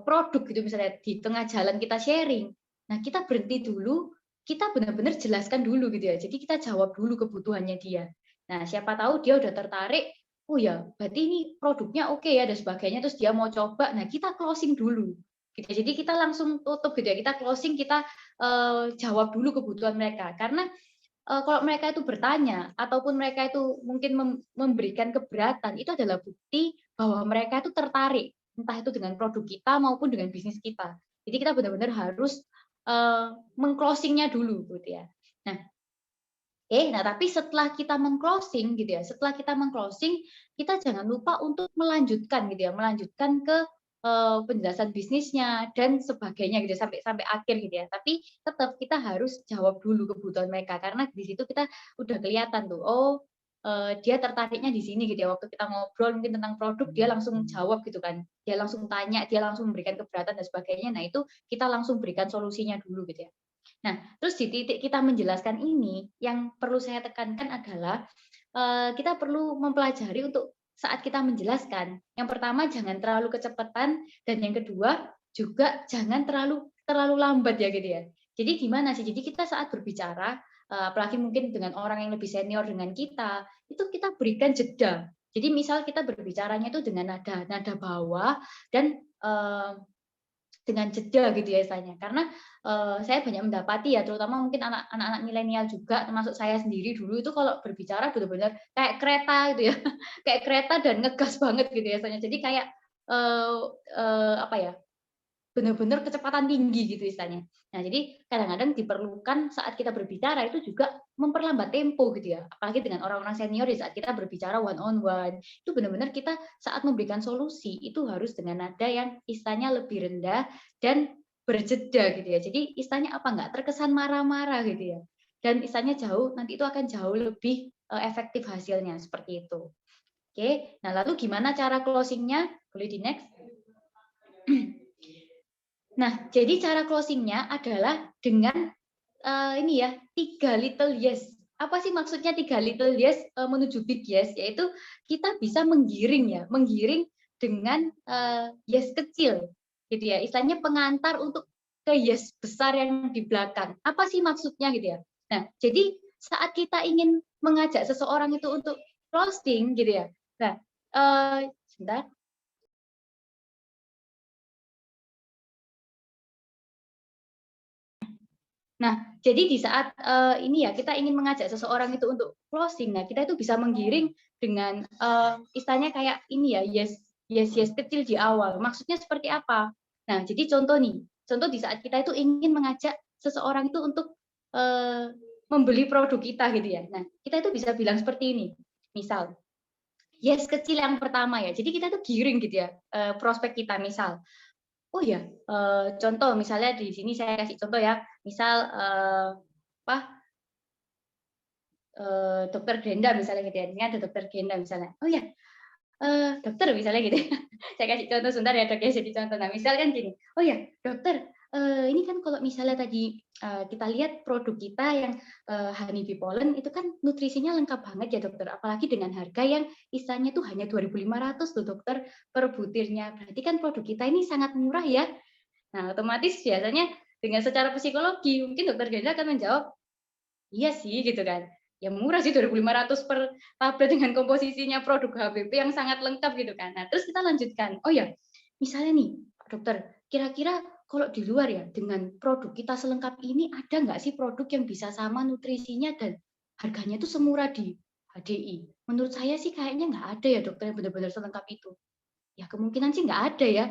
produk gitu misalnya di tengah jalan kita sharing. Nah, kita berhenti dulu, kita benar-benar jelaskan dulu gitu ya. Jadi kita jawab dulu kebutuhannya dia. Nah, siapa tahu dia udah tertarik, oh ya, berarti ini produknya oke ya dan sebagainya, terus dia mau coba. Nah, kita closing dulu. Gitu. Jadi kita langsung tutup gitu ya. Kita closing, kita jawab dulu kebutuhan mereka. Karena kalau mereka itu bertanya ataupun mereka itu mungkin memberikan keberatan, itu adalah bukti bahwa mereka itu tertarik, entah itu dengan produk kita maupun dengan bisnis kita. Jadi kita benar-benar harus mengclosingnya dulu gitu ya. Nah, tapi setelah kita mengclosing gitu ya, setelah kita mengclosing, kita jangan lupa untuk melanjutkan gitu ya, melanjutkan ke penjelasan bisnisnya dan sebagainya gitu sampai sampai akhir gitu ya. Tapi tetap kita harus jawab dulu kebutuhan mereka karena di situ kita udah kelihatan tuh, oh dia tertariknya di sini gitu ya. Waktu kita ngobrol mungkin tentang produk dia langsung jawab gitu kan. Dia langsung tanya, dia langsung memberikan keberatan dan sebagainya. Nah, itu kita langsung berikan solusinya dulu gitu ya. Nah, terus di titik kita menjelaskan ini yang perlu saya tekankan adalah kita perlu mempelajari untuk saat kita menjelaskan. Yang pertama jangan terlalu kecepatan dan yang kedua juga jangan terlalu lambat ya gitu ya. Jadi gimana sih? Jadi kita saat berbicara apalagi mungkin dengan orang yang lebih senior dengan kita, itu kita berikan jeda. Jadi misal kita berbicaranya itu dengan nada bawah dan dengan jeda gitu ya istilahnya. Karena saya banyak mendapati ya, terutama mungkin anak-anak milenial juga, termasuk saya sendiri dulu itu kalau berbicara benar-benar kayak kereta gitu ya, kayak kereta dan ngegas banget gitu ya istilahnya. Jadi kayak apa ya? Benar-benar kecepatan tinggi gitu istilahnya. Nah, jadi kadang-kadang diperlukan saat kita berbicara itu juga memperlambat tempo gitu ya. Apalagi dengan orang-orang senior di saat kita berbicara one on one. Itu benar-benar kita saat memberikan solusi itu harus dengan nada yang istilahnya lebih rendah dan berjeda gitu ya. Jadi istilahnya apa enggak terkesan marah-marah gitu ya. Dan istilahnya nanti itu akan jauh lebih efektif hasilnya seperti itu. Oke. Nah, lalu gimana cara closingnya? Boleh di next. Nah, jadi cara closingnya adalah dengan ini ya 3 little yes. Apa sih maksudnya 3 little yes menuju big yes? Yaitu kita bisa menggiring dengan yes kecil, gitu ya. Istilahnya pengantar untuk ke yes besar yang di belakang. Apa sih maksudnya gitu ya? Nah, jadi saat kita ingin mengajak seseorang itu untuk closing, gitu ya. Nah, sebentar. Nah, jadi di saat ini ya kita ingin mengajak seseorang itu untuk closing, nah kita itu bisa menggiring dengan istilahnya kayak ini ya yes kecil di awal. Maksudnya seperti apa? Nah, jadi contoh di saat kita itu ingin mengajak seseorang itu untuk membeli produk kita gitu ya. Nah, kita itu bisa bilang seperti ini. Misal, yes kecil yang pertama ya. Jadi kita tuh giring gitu ya prospek kita misal. Oh ya, contoh misalnya di sini saya kasih contoh ya, misal dokter Genda misalnya gitu ya, ini ada dokter Genda misalnya. Oh ya, dokter misalnya gitu ya. Saya kasih contoh sebentar ya dok ya, jadi contoh. Nah misal kan gini, oh ya dokter, ini kan kalau misalnya tadi kita lihat produk kita yang Honeybee Pollen itu kan nutrisinya lengkap banget ya dokter, apalagi dengan harga yang istilahnya tuh hanya 2.500 tuh dokter per butirnya. Berarti kan produk kita ini sangat murah ya. Nah otomatis biasanya dengan secara psikologi mungkin dokter Genda akan menjawab, iya sih gitu kan. Ya murah sih 2.500 per tablet dengan komposisinya produk HBP yang sangat lengkap gitu kan. Nah, terus kita lanjutkan. Oh ya, misalnya nih, Pak Dokter, kira-kira kalau di luar ya dengan produk kita selengkap ini ada nggak sih produk yang bisa sama nutrisinya dan harganya tuh semurah di HDI? Menurut saya sih kayaknya nggak ada ya dokter yang benar-benar selengkap itu. Ya kemungkinan sih nggak ada ya.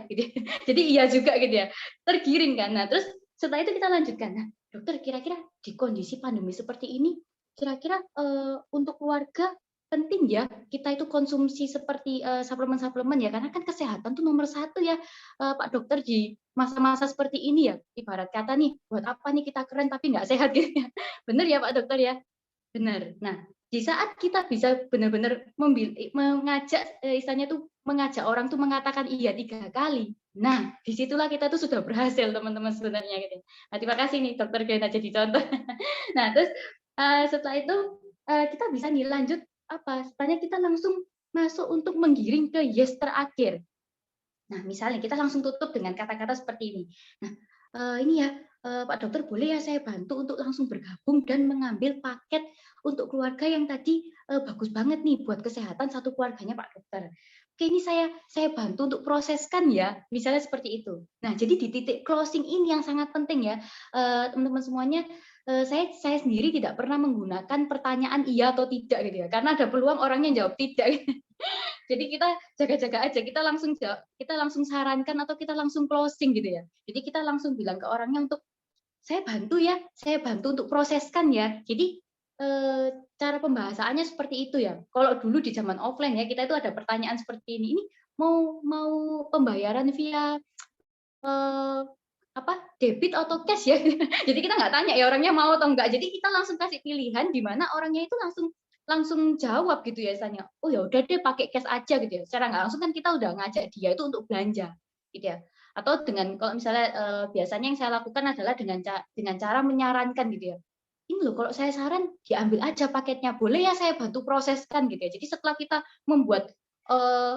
Jadi iya juga gitu ya. Tergiring kan. Nah, terus setelah itu kita lanjutkan. Nah, dokter kira-kira di kondisi pandemi seperti ini kira-kira untuk keluarga penting ya kita itu konsumsi seperti suplemen-suplemen ya karena kan kesehatan tuh nomor 1 ya Pak Dokter di masa-masa seperti ini ya ibarat kata nih buat apa nih kita keren tapi nggak sehat gitu ya benar ya Pak Dokter ya benar. Nah di saat kita bisa benar-benar mengajak istilahnya tuh mengajak orang tuh mengatakan iya 3 kali. Nah disitulah kita tuh sudah berhasil teman-teman sebenarnya gitu. Nah terima kasih nih Dokter Gena jadi contoh. Nah terus setelah itu kita bisa nih lanjut apa? Setelahnya kita langsung masuk untuk menggiring ke yes terakhir. Nah, misalnya kita langsung tutup dengan kata-kata seperti ini. Nah, ini ya Pak Dokter boleh ya saya bantu untuk langsung bergabung dan mengambil paket untuk keluarga yang tadi bagus banget nih buat kesehatan satu keluarganya Pak Dokter. Oke, ini saya bantu untuk proseskan ya, misalnya seperti itu. Nah, jadi di titik closing ini yang sangat penting ya, teman-teman semuanya. Saya sendiri tidak pernah menggunakan pertanyaan iya atau tidak gitu ya, karena ada peluang orangnya jawab tidak. Jadi kita jaga-jaga aja, kita langsung sarankan atau kita langsung closing gitu ya. Jadi kita langsung bilang ke orangnya untuk saya bantu untuk proseskan ya. Jadi cara pembahasannya seperti itu ya. Kalau dulu di zaman offline ya kita itu ada pertanyaan seperti ini mau pembayaran via debit atau cash ya. Jadi kita nggak tanya ya orangnya mau atau enggak. Jadi kita langsung kasih pilihan di mana orangnya itu langsung jawab gitu ya misalnya. Oh ya udah deh pakai cash aja gitu ya. Secara nggak langsung kan kita udah ngajak dia itu untuk belanja gitu ya. Atau kalau misalnya biasanya yang saya lakukan adalah dengan cara menyarankan gitu ya. Ini loh kalau saya saran diambil aja paketnya. Boleh ya saya bantu proseskan gitu ya. Jadi setelah kita membuat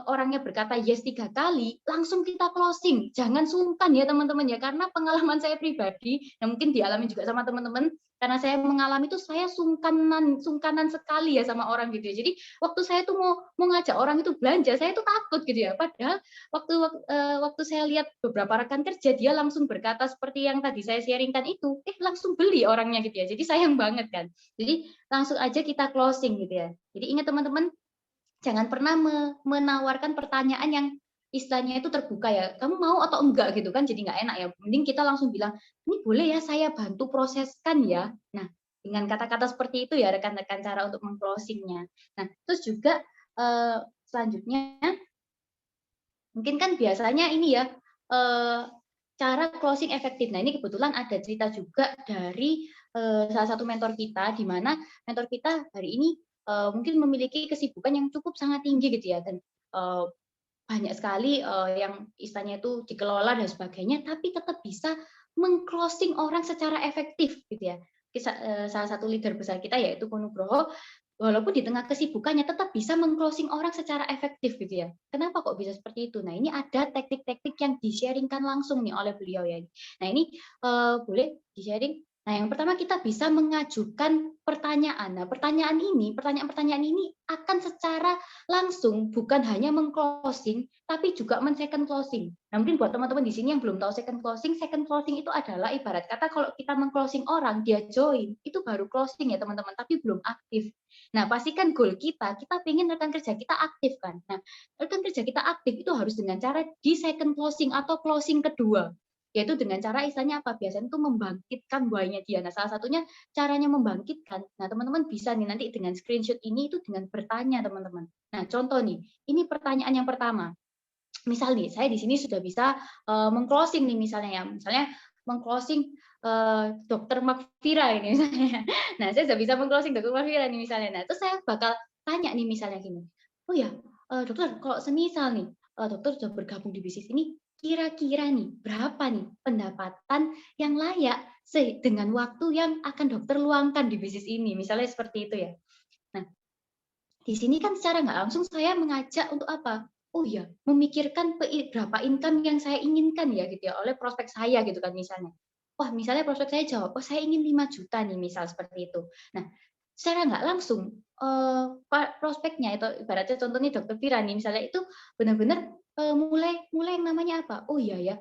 orangnya berkata yes 3 kali, langsung kita closing. Jangan sungkan ya teman-teman ya, karena pengalaman saya pribadi, yang mungkin dialami juga sama teman-teman, karena saya mengalami itu saya sungkanan sekali ya sama orang gitu ya. Jadi waktu saya tuh mau ngajak orang itu belanja, saya tuh takut gitu ya. Padahal waktu saya lihat beberapa rekan kerja, dia langsung berkata seperti yang tadi saya sharingkan itu, langsung beli orangnya gitu ya. Jadi sayang banget kan. Jadi langsung aja kita closing gitu ya. Jadi ingat teman-teman, jangan pernah menawarkan pertanyaan yang istilahnya itu terbuka ya, kamu mau atau enggak gitu kan, jadi nggak enak ya. Mending kita langsung bilang, ini boleh ya saya bantu proseskan ya. Nah, dengan kata-kata seperti itu ya rekan-rekan cara untuk meng-closingnya. Nah, terus juga selanjutnya, mungkin kan biasanya ini ya, cara closing efektif. Nah, ini kebetulan ada cerita juga dari salah satu mentor kita, di mana mentor kita hari ini mungkin memiliki kesibukan yang cukup sangat tinggi gitu ya, dan banyak sekali yang istilahnya itu dikelola dan sebagainya, tapi tetap bisa meng-closing orang secara efektif gitu ya. Salah satu leader besar kita yaitu Ko Nugroho, walaupun di tengah kesibukannya tetap bisa meng-closing orang secara efektif gitu ya. Kenapa kok bisa seperti itu? Nah, ini ada teknik-teknik yang di-sharingkan langsung nih oleh beliau ya. Nah, ini boleh di-sharing. Nah, yang pertama kita bisa mengajukan pertanyaan. Nah, pertanyaan-pertanyaan ini akan secara langsung bukan hanya meng-closing, tapi juga men-second closing. Nah, mungkin buat teman-teman di sini yang belum tahu second closing itu adalah ibarat kata kalau kita meng-closing orang, dia join, itu baru closing ya teman-teman, tapi belum aktif. Nah, pastikan goal kita pengen rekan kerja kita aktif kan. Nah, rekan kerja kita aktif itu harus dengan cara di second closing atau closing kedua. Yaitu dengan cara istilahnya apa? Biasanya itu membangkitkan why-nya dia. Nah, salah satunya caranya membangkitkan. Nah, teman-teman bisa nih nanti dengan screenshot ini itu dengan bertanya, teman-teman. Nah, contoh nih, ini pertanyaan yang pertama. Misal nih, saya di sini sudah bisa meng-closing nih misalnya ya. Misalnya meng-closing Dr. Makfira ini misalnya. Nah, saya sudah bisa meng-closing Dr. Makfira nih misalnya. Nah, terus saya bakal tanya nih misalnya gini. Oh ya, dokter, kalau semisal nih, dokter sudah bergabung di bisnis ini, kira-kira nih berapa nih pendapatan yang layak dengan waktu yang akan dokter luangkan di bisnis ini, misalnya seperti itu ya. Nah, di sini kan secara nggak langsung saya mengajak untuk apa? Oh ya, memikirkan berapa income yang saya inginkan ya gitu ya oleh prospek saya gitu kan misalnya. Wah, misalnya prospek saya jawab, oh saya ingin 5 juta nih misal seperti itu. Nah, secara nggak langsung prospeknya itu ibaratnya contohnya Dokter Fira nih misalnya itu benar-benar mulai yang namanya apa? Oh iya ya,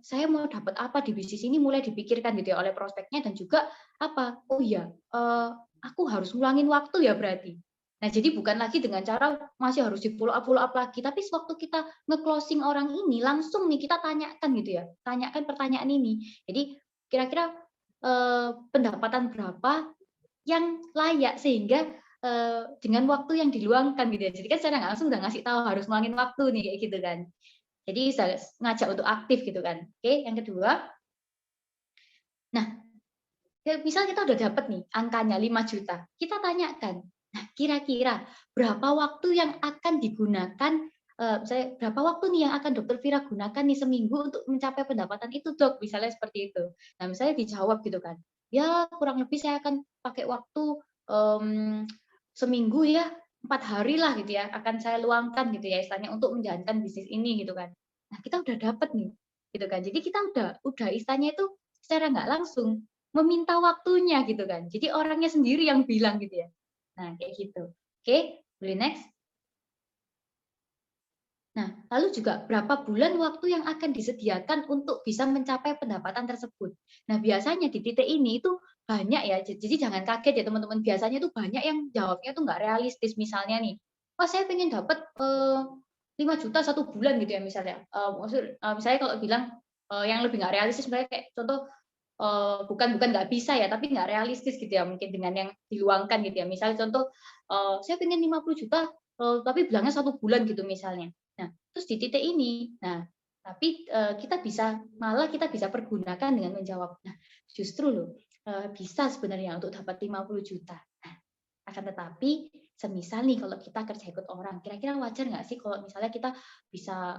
saya mau dapat apa di bisnis ini mulai dipikirkan gitu ya oleh prospeknya, dan juga apa? Oh iya, aku harus ngulangin waktu ya berarti. Nah, jadi bukan lagi dengan cara masih harus di follow up lagi, tapi sewaktu kita nge-closing orang ini langsung nih kita tanyakan gitu ya, tanyakan pertanyaan ini. Jadi kira-kira pendapatan berapa yang layak sehingga dengan waktu yang diluangkan gitu ya. Jadi kan secara nggak langsung udah ngasih tahu harus ngulangin waktu nih kayak gitu kan. Jadi bisa ngajak untuk aktif gitu kan. Oke, yang kedua. Nah, misal kita udah dapat nih angkanya 5 juta. Kita tanyakan, nah kira-kira berapa waktu yang akan digunakan, misalnya berapa waktu nih yang akan Dokter Fira gunakan nih seminggu untuk mencapai pendapatan itu, Dok? Misalnya seperti itu. Nah, misalnya dijawab gitu kan. Ya, kurang lebih saya akan pakai waktu seminggu ya, 4 hari lah gitu ya, akan saya luangkan gitu ya istilahnya untuk menjalankan bisnis ini gitu kan. Nah, kita udah dapat nih gitu kan. Jadi kita udah istilahnya itu secara nggak langsung meminta waktunya gitu kan. Jadi orangnya sendiri yang bilang gitu ya. Nah, kayak gitu. Oke, boleh next. Nah, lalu juga berapa bulan waktu yang akan disediakan untuk bisa mencapai pendapatan tersebut. Nah, biasanya di titik ini itu banyak ya, jadi jangan kaget ya teman-teman. Biasanya itu banyak yang jawabnya itu nggak realistis. Misalnya nih, wah saya pengen dapat 5 juta 1 bulan gitu ya misalnya. Misalnya kalau bilang yang lebih nggak realistis, misalnya kayak contoh bukan nggak bisa ya, tapi nggak realistis gitu ya mungkin dengan yang diluangkan gitu ya. Misalnya contoh saya pengen 50 juta tapi bilangnya 1 bulan gitu misalnya. Nah, terus di titik ini, nah tapi malah kita bisa pergunakan dengan menjawab. Nah, justru loh bisa sebenarnya untuk dapat 50 juta. Nah, akan tetapi semisal nih kalau kita kerja ikut orang, kira-kira wajar nggak sih kalau misalnya kita bisa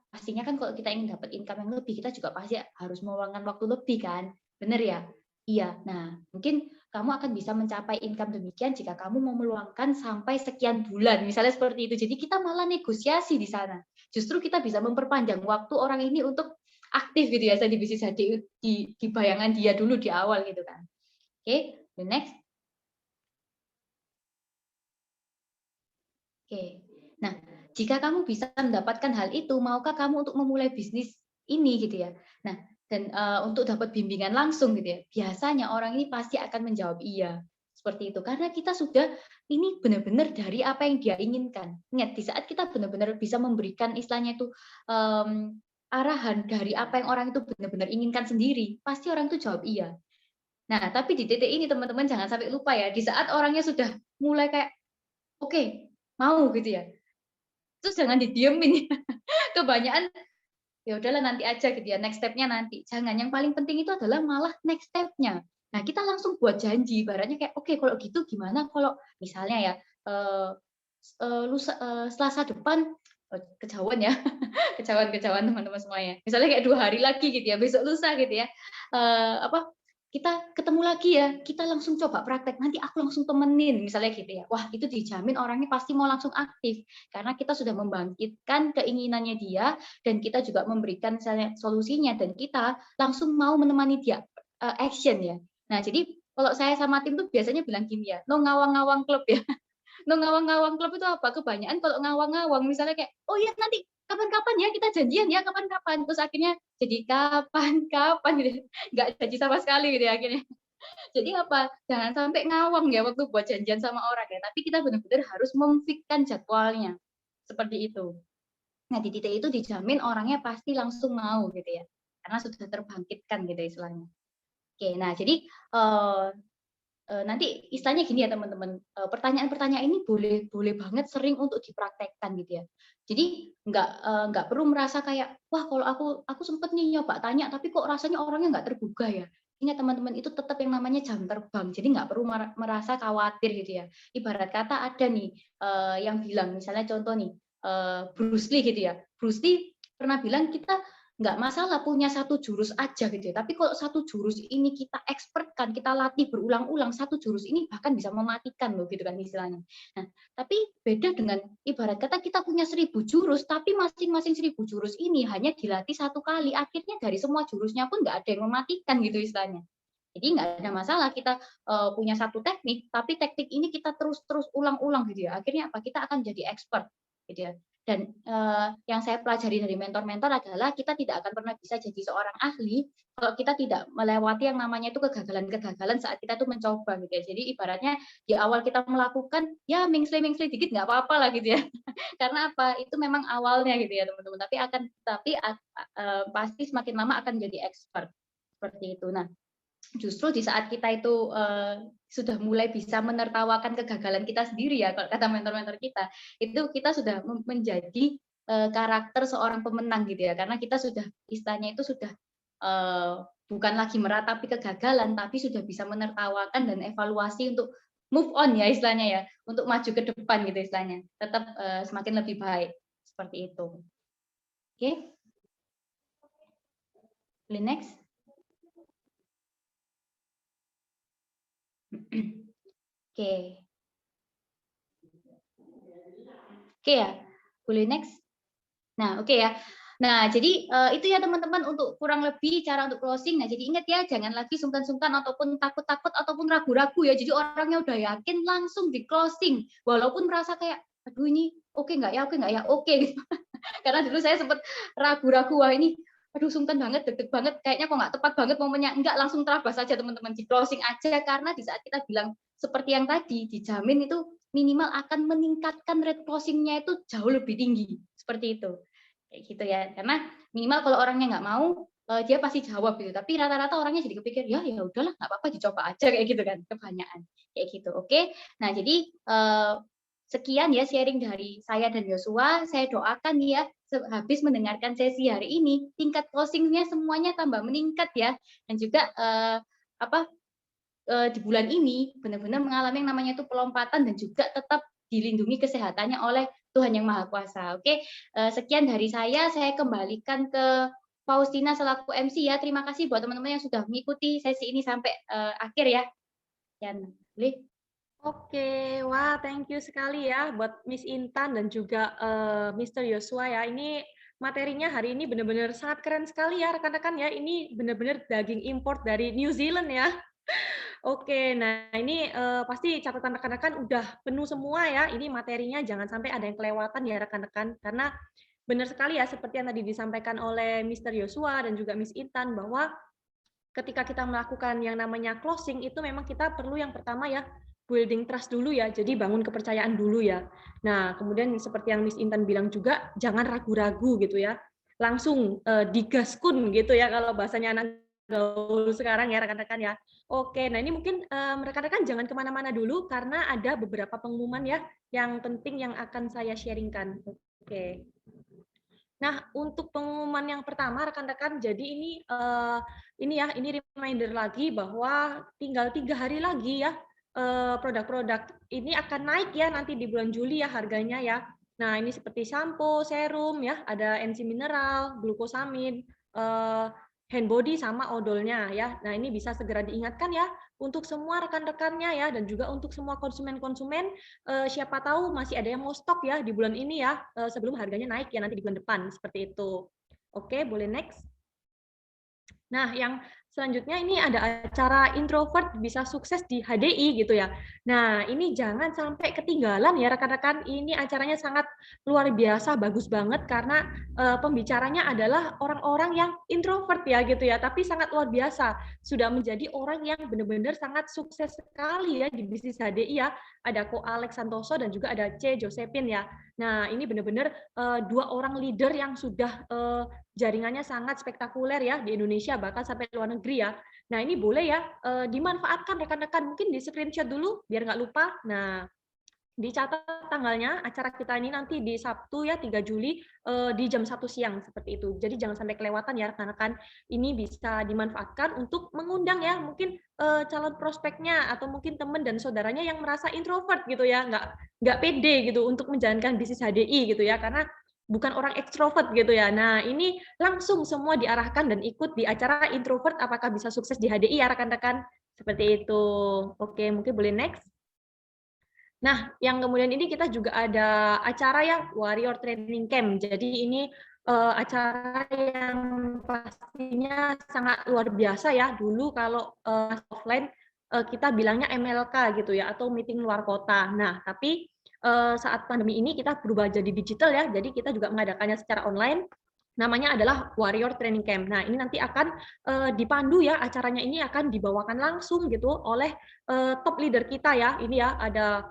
pastinya kan kalau kita ingin dapat income yang lebih, kita juga pasti harus meluangkan waktu lebih kan, bener ya? Iya. Nah, mungkin kamu akan bisa mencapai income demikian jika kamu mau meluangkan sampai sekian bulan, misalnya seperti itu. Jadi kita malah negosiasi di sana. Justru kita bisa memperpanjang waktu orang ini untuk aktif gitu ya, di bisnis di bayangan dia dulu di awal gitu kan. Oke, the next. Oke. Nah, jika kamu bisa mendapatkan hal itu, maukah kamu untuk memulai bisnis ini gitu ya? Nah, dan untuk dapat bimbingan langsung gitu ya. Biasanya orang ini pasti akan menjawab iya. Seperti itu. Karena kita sudah ini benar-benar dari apa yang dia inginkan. Ingat, di saat kita benar-benar bisa memberikan istilahnya itu arahan dari apa yang orang itu benar-benar inginkan sendiri, pasti orang itu jawab iya. Nah, tapi di titik ini teman-teman jangan sampai lupa ya, di saat orangnya sudah mulai kayak oke, mau gitu ya. Terus jangan didiemin. Kebanyakan ya udahlah nanti aja gitu ya, next step-nya nanti. Jangan, yang paling penting itu adalah malah next step-nya. Nah, kita langsung buat janji, ibaratnya kayak oke kalau gitu gimana kalau misalnya ya Selasa depan kejauhan ya. Kejauhan teman-teman semuanya. Misalnya kayak 2 hari lagi gitu ya, besok lusa gitu ya. Kita ketemu lagi ya, kita langsung coba praktek, nanti aku langsung temenin, misalnya gitu ya. Wah, itu dijamin orangnya pasti mau langsung aktif, karena kita sudah membangkitkan keinginannya dia, dan kita juga memberikan misalnya solusinya, dan kita langsung mau menemani dia action ya. Nah, jadi kalau saya sama tim tuh biasanya bilang gini ya, no ngawang-ngawang klub ya. No ngawang-ngawang klub itu apa? Kebanyakan kalau ngawang-ngawang, misalnya kayak, oh iya nanti kapan-kapan ya kita janjian ya kapan-kapan, terus akhirnya jadi kapan-kapan gitu, nggak janji sama sekali gitu ya akhirnya. Jadi apa? Jangan sampai ngawang ya waktu buat janjian sama orang ya, tapi kita benar-benar harus memfikkan jadwalnya seperti itu. Nah di titik itu dijamin orangnya pasti langsung mau gitu ya, karena sudah terbangkitkan gitu istilahnya. Oke, nah jadi nanti istilahnya gini ya teman-teman, pertanyaan-pertanyaan ini boleh banget sering untuk dipraktekkan gitu ya. Jadi nggak perlu merasa kayak wah kalau aku sempet nih nyoba tanya tapi kok rasanya orangnya nggak tergugah ya. Ingat teman-teman itu tetap yang namanya jam terbang, jadi nggak perlu merasa khawatir gitu ya. Ibarat kata ada nih yang bilang misalnya contoh nih Bruce Lee gitu ya. Bruce Lee pernah bilang kita nggak masalah punya satu jurus aja gitu ya. Tapi kalau satu jurus ini kita expertkan, kita latih berulang-ulang, satu jurus ini bahkan bisa mematikan loh gitu kan istilahnya. Nah, tapi beda dengan ibarat kata kita punya 1000 jurus, tapi masing-masing 1000 jurus ini hanya dilatih satu kali. Akhirnya dari semua jurusnya pun nggak ada yang mematikan gitu istilahnya. Jadi nggak ada masalah kita punya satu teknik, tapi teknik ini kita terus ulang-ulang gitu ya. Akhirnya apa? Kita akan jadi expert gitu ya. Dan yang saya pelajari dari mentor-mentor adalah kita tidak akan pernah bisa jadi seorang ahli kalau kita tidak melewati yang namanya itu kegagalan-kegagalan saat kita tuh mencoba gitu ya. Jadi ibaratnya di awal kita melakukan ya mengsle dikit nggak apa-apa lah gitu ya. Karena apa? Itu memang awalnya gitu ya teman-teman. Tapi pasti semakin lama akan jadi expert seperti itu. Nah, justru di saat kita itu sudah mulai bisa menertawakan kegagalan kita sendiri ya, kalau kata mentor-mentor kita, itu kita sudah menjadi karakter seorang pemenang gitu ya, karena kita sudah istilahnya itu sudah bukan lagi meratapi kegagalan, tapi sudah bisa menertawakan dan evaluasi untuk move on ya istilahnya ya, untuk maju ke depan gitu istilahnya, tetap semakin lebih baik seperti itu. Oke, next. Oke. Oke ya, boleh next. Nah, oke ya. Nah, jadi itu ya teman-teman untuk kurang lebih cara untuk closing. Nah, jadi ingat ya, jangan lagi sungkan-sungkan ataupun takut-takut ataupun ragu-ragu ya. Jadi orangnya udah yakin langsung di closing. Walaupun merasa kayak, aduh ini oke nggak ya, oke gitu. Karena dulu saya sempat ragu-ragu, wah ini aduh sungkan banget, deg-deg banget, kayaknya kok nggak tepat banget momennya. Enggak, langsung terabas saja teman-teman, di closing aja, karena di saat kita bilang seperti yang tadi, dijamin itu minimal akan meningkatkan rate closing-nya itu jauh lebih tinggi, seperti itu. Kayak gitu ya, karena minimal kalau orangnya nggak mau, dia pasti jawab gitu, tapi rata-rata orangnya jadi kepikir, ya udahlah, nggak apa-apa, dicoba aja, kayak gitu kan, kebanyakan. Kayak gitu, oke? Nah, jadi sekian ya sharing dari saya dan Yosua. Saya doakan ya habis mendengarkan sesi hari ini tingkat closingnya semuanya tambah meningkat ya, dan juga di bulan ini benar-benar mengalami yang namanya itu pelompatan dan juga tetap dilindungi kesehatannya oleh Tuhan Yang Maha Kuasa. Oke, sekian dari saya kembalikan ke Faustina selaku MC ya. Terima kasih buat teman-teman yang sudah mengikuti sesi ini sampai akhir ya. Dan boleh. Oke, wah thank you sekali ya buat Miss Intan dan juga Mr. Yosua ya. Ini materinya hari ini benar-benar sangat keren sekali ya rekan-rekan ya. Ini benar-benar daging import dari New Zealand ya. Oke, nah ini pasti catatan rekan-rekan udah penuh semua ya. Ini materinya jangan sampai ada yang kelewatan ya rekan-rekan. Karena benar sekali ya seperti yang tadi disampaikan oleh Mr. Yosua dan juga Miss Intan bahwa ketika kita melakukan yang namanya closing itu memang kita perlu yang pertama ya building trust dulu ya, jadi bangun kepercayaan dulu ya. Nah, kemudian seperti yang Miss Intan bilang juga, jangan ragu-ragu gitu ya, langsung digaskun gitu ya kalau bahasanya anak gaul sekarang ya rekan-rekan ya. Oke, nah ini mungkin rekan-rekan jangan kemana-mana dulu karena ada beberapa pengumuman ya yang penting yang akan saya sharingkan. Oke. Nah, untuk pengumuman yang pertama rekan-rekan, jadi ini reminder lagi bahwa tinggal 3 hari lagi ya produk-produk ini akan naik ya nanti di bulan Juli ya harganya ya. Nah, ini seperti shampoo, serum ya, ada enzim mineral, glukosamin, hand body sama odolnya ya. Nah, ini bisa segera diingatkan ya untuk semua rekan-rekannya ya dan juga untuk semua konsumen-konsumen siapa tahu masih ada yang mau stok ya di bulan ini ya sebelum harganya naik ya nanti di bulan depan seperti itu. Oke, boleh next. Nah, yang selanjutnya ini ada acara introvert bisa sukses di HDI gitu ya. Nah, ini jangan sampai ketinggalan ya rekan-rekan. Ini acaranya sangat luar biasa, bagus banget karena pembicaranya adalah orang-orang yang introvert ya gitu ya, tapi sangat luar biasa. Sudah menjadi orang yang benar-benar sangat sukses sekali ya di bisnis HDI ya. Ada Ko Alex Santoso dan juga ada C. Josephine ya. Nah, ini benar-benar 2 orang leader yang sudah jaringannya sangat spektakuler ya di Indonesia bahkan sampai luar negeri ya. Nah ini boleh ya dimanfaatkan rekan-rekan, mungkin di screenshot dulu biar nggak lupa. Nah dicatat tanggalnya acara kita ini nanti di Sabtu ya 3 Juli di jam 1 siang seperti itu. Jadi jangan sampai kelewatan ya rekan-rekan. Ini bisa dimanfaatkan untuk mengundang ya mungkin calon prospeknya atau mungkin teman dan saudaranya yang merasa introvert gitu ya, nggak pede gitu untuk menjalankan bisnis HDI gitu ya karena bukan orang ekstrovert gitu ya. Nah, ini langsung semua diarahkan dan ikut di acara introvert apakah bisa sukses di HDI ya rekan-rekan. Seperti itu. Oke, mungkin boleh next. Nah, yang kemudian ini kita juga ada acara ya Warrior Training Camp. Jadi ini acara yang pastinya sangat luar biasa ya. Dulu kalau offline kita bilangnya MLK gitu ya atau meeting luar kota. Nah, tapi saat pandemi ini kita berubah jadi digital ya, jadi kita juga mengadakannya secara online. Namanya adalah Warrior Training Camp. Nah, ini nanti akan dipandu ya, acaranya ini akan dibawakan langsung gitu oleh top leader kita ya. Ini ya ada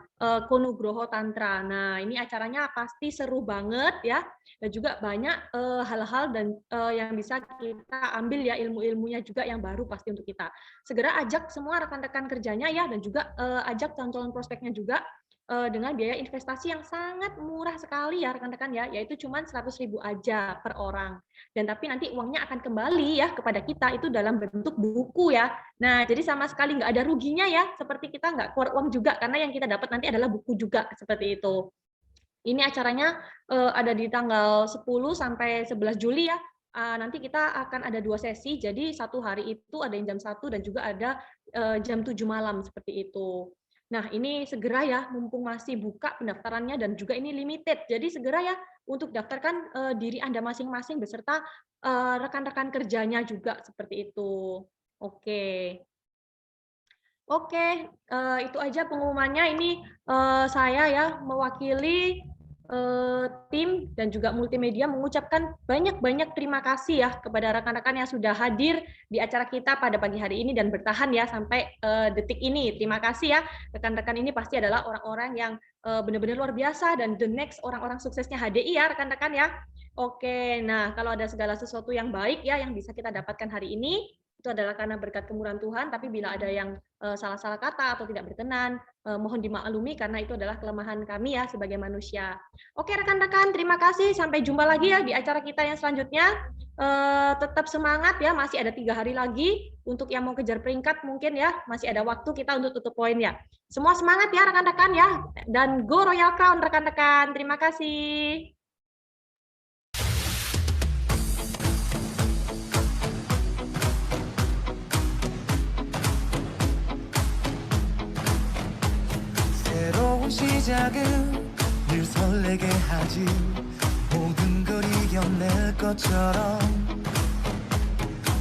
Ko Nugroho Tantra. Nah, ini acaranya pasti seru banget ya, dan juga banyak hal-hal dan yang bisa kita ambil ya ilmu-ilmunya juga yang baru pasti untuk kita. Segera ajak semua rekan-rekan kerjanya ya, dan juga ajak calon-calon prospeknya juga dengan biaya investasi yang sangat murah sekali ya rekan-rekan ya, yaitu cuma 100.000 aja per orang. Dan tapi nanti uangnya akan kembali ya kepada kita itu dalam bentuk buku ya. Nah, jadi sama sekali nggak ada ruginya ya, seperti kita nggak keluar uang juga karena yang kita dapat nanti adalah buku juga seperti itu. Ini acaranya ada di tanggal 10 sampai 11 Juli ya. Nanti kita akan ada 2 sesi, jadi satu hari itu ada yang jam 1 dan juga ada jam 7 malam seperti itu. Nah, ini segera ya, mumpung masih buka pendaftarannya dan juga ini limited. Jadi segera ya untuk daftarkan diri Anda masing-masing beserta rekan-rekan kerjanya juga seperti itu. Oke. Oke, itu aja pengumumannya. Ini saya ya mewakili tim dan juga multimedia mengucapkan banyak-banyak terima kasih ya kepada rekan-rekan yang sudah hadir di acara kita pada pagi hari ini dan bertahan ya sampai detik ini. Terima kasih ya, rekan-rekan ini pasti adalah orang-orang yang benar-benar luar biasa dan the next orang-orang suksesnya HDI ya rekan-rekan ya. Oke, nah kalau ada segala sesuatu yang baik ya yang bisa kita dapatkan hari ini, itu adalah karena berkat kemurahan Tuhan, tapi bila ada yang salah-salah kata atau tidak berkenan, mohon dimaklumi karena itu adalah kelemahan kami ya sebagai manusia. Oke rekan-rekan, terima kasih. Sampai jumpa lagi ya di acara kita yang selanjutnya. Tetap semangat ya, masih ada 3 hari lagi untuk yang mau kejar peringkat mungkin ya, masih ada waktu kita untuk tutup poin ya. Semua semangat ya rekan-rekan ya, dan go Royal Crown rekan-rekan. Terima kasih. 새로운 시작은 늘 설레게 하지 모든 걸 이겨낼 것처럼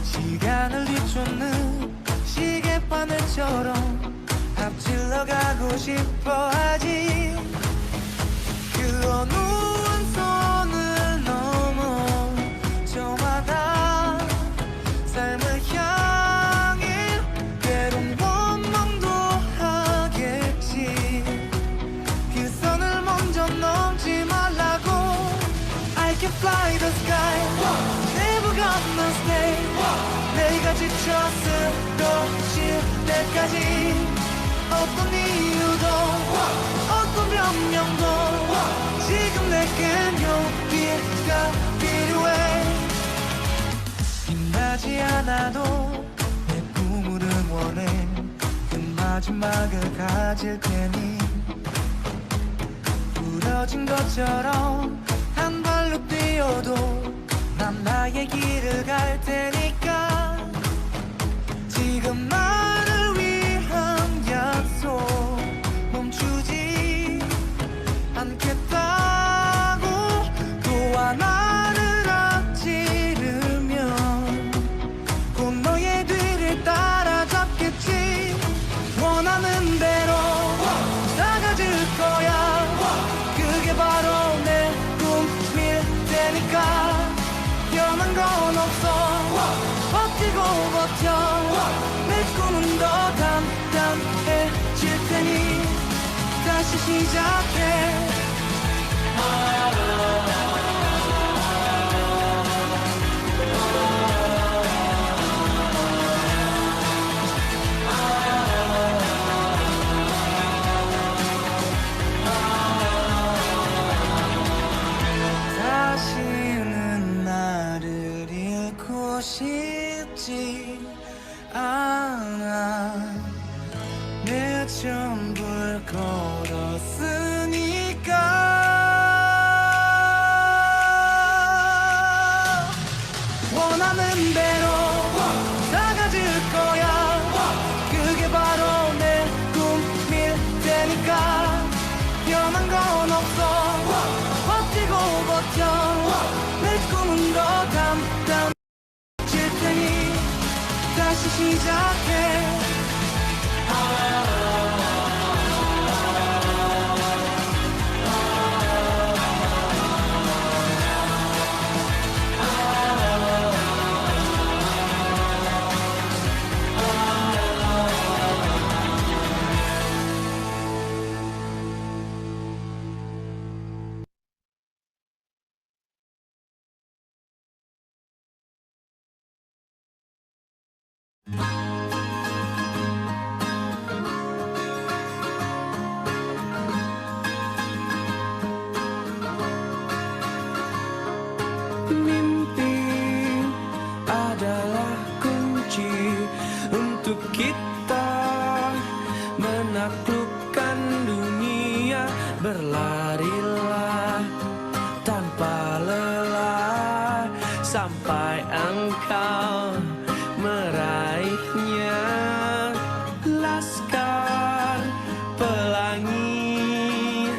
시간을 뒤쫓는 시계바늘처럼 앞질러 가고 싶어 하지 그 어느 원선을 넘어 저마다 삶을 향해 때론 원망도 하겠지 그 선을 먼저 넘지 말라고 I can fly the sky Never gonna stay 내가 지쳐 쓰러질 때까지 어떤 이유도 어떤 변명도 지금 내겐 용기가 필요해 빛나지 않아도 내 꿈을 응원해 그 마지막을 가질 테니 부러진 것처럼 한 발로 뛰어도 난 나의 길을 갈 테니까 지금 나를 위한 약속 멈추지 않겠다고 또 하나를 앞지르면 곧 너의 뒤를 따라잡겠지 원하는 대로 나가질 거야 그게 바로 내 꿈일 테니까 변한 건 없어 버티고 버텨 내 꿈은 더 단단해질 테니 다시 시작해 다시는 나를 잃고 싶지 않아 내 전부를 걸었으니까 원하는 대로 나가질 거야 그게 바로 내 꿈일 테니까 변한 건 없어 버티고 버텨 내 꿈은 더 단단해질 테니 다시 시작해 Mimpi adalah kunci untuk kita menaklukkan dunia. Berlarilah tanpa lelah sampai engkau meraihnya. Laskar pelangi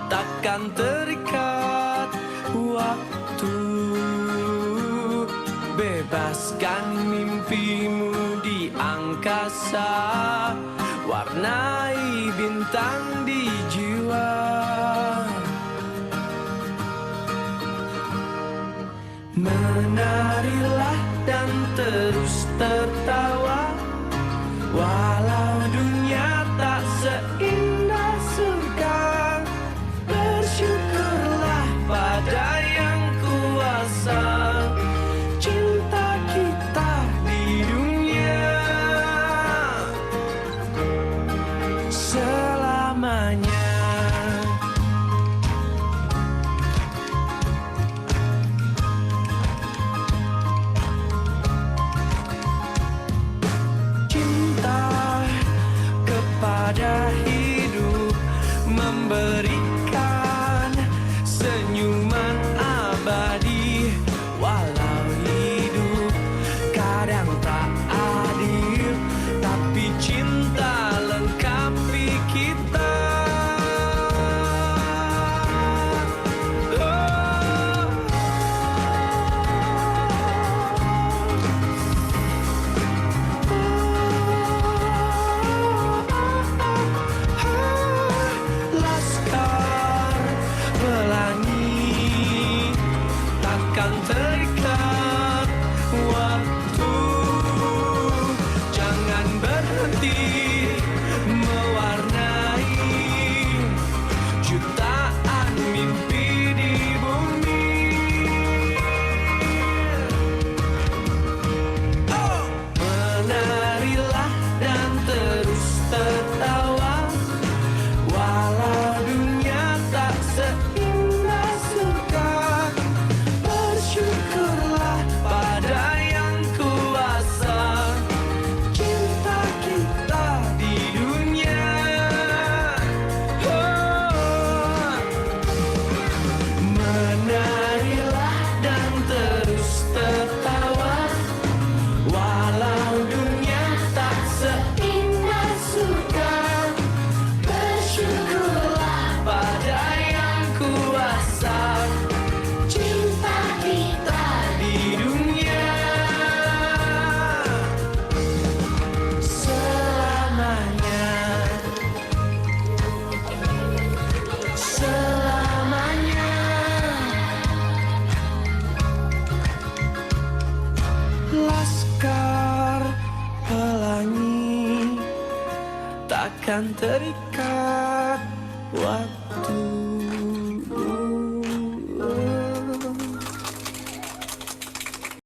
takkan terikat waktu. Bebaskan mimpimu di angkasa, warnai bintang di jiwa. Menarilah dan terus tertawa, walau dunia tak seindah surga. Bersyukurlah pada Yang Kuasa, cinta kita di dunia selamanya. Cinta kepada hidup memberikan senyuman abadi, walau hidup kadang tak adil, tapi cinta lengkapi kita. Laskar pelangi takkan terikat waktu, jangan berhenti mewarnai jutaan mimpi di bumi. Oh! Menarilah dan terus tertawa, walau dunia tak seindah surga. Bersyukurlah pada yang kuasa, cinta kita di dunia. Oh. Menarilah dan terus tertawa, walau dunia tak seindah surga. Bersyukurlah pada yang kuasa, cinta kita di dunia. Selamanya, selamanya. Laskar pelangi takkan terikat waktu.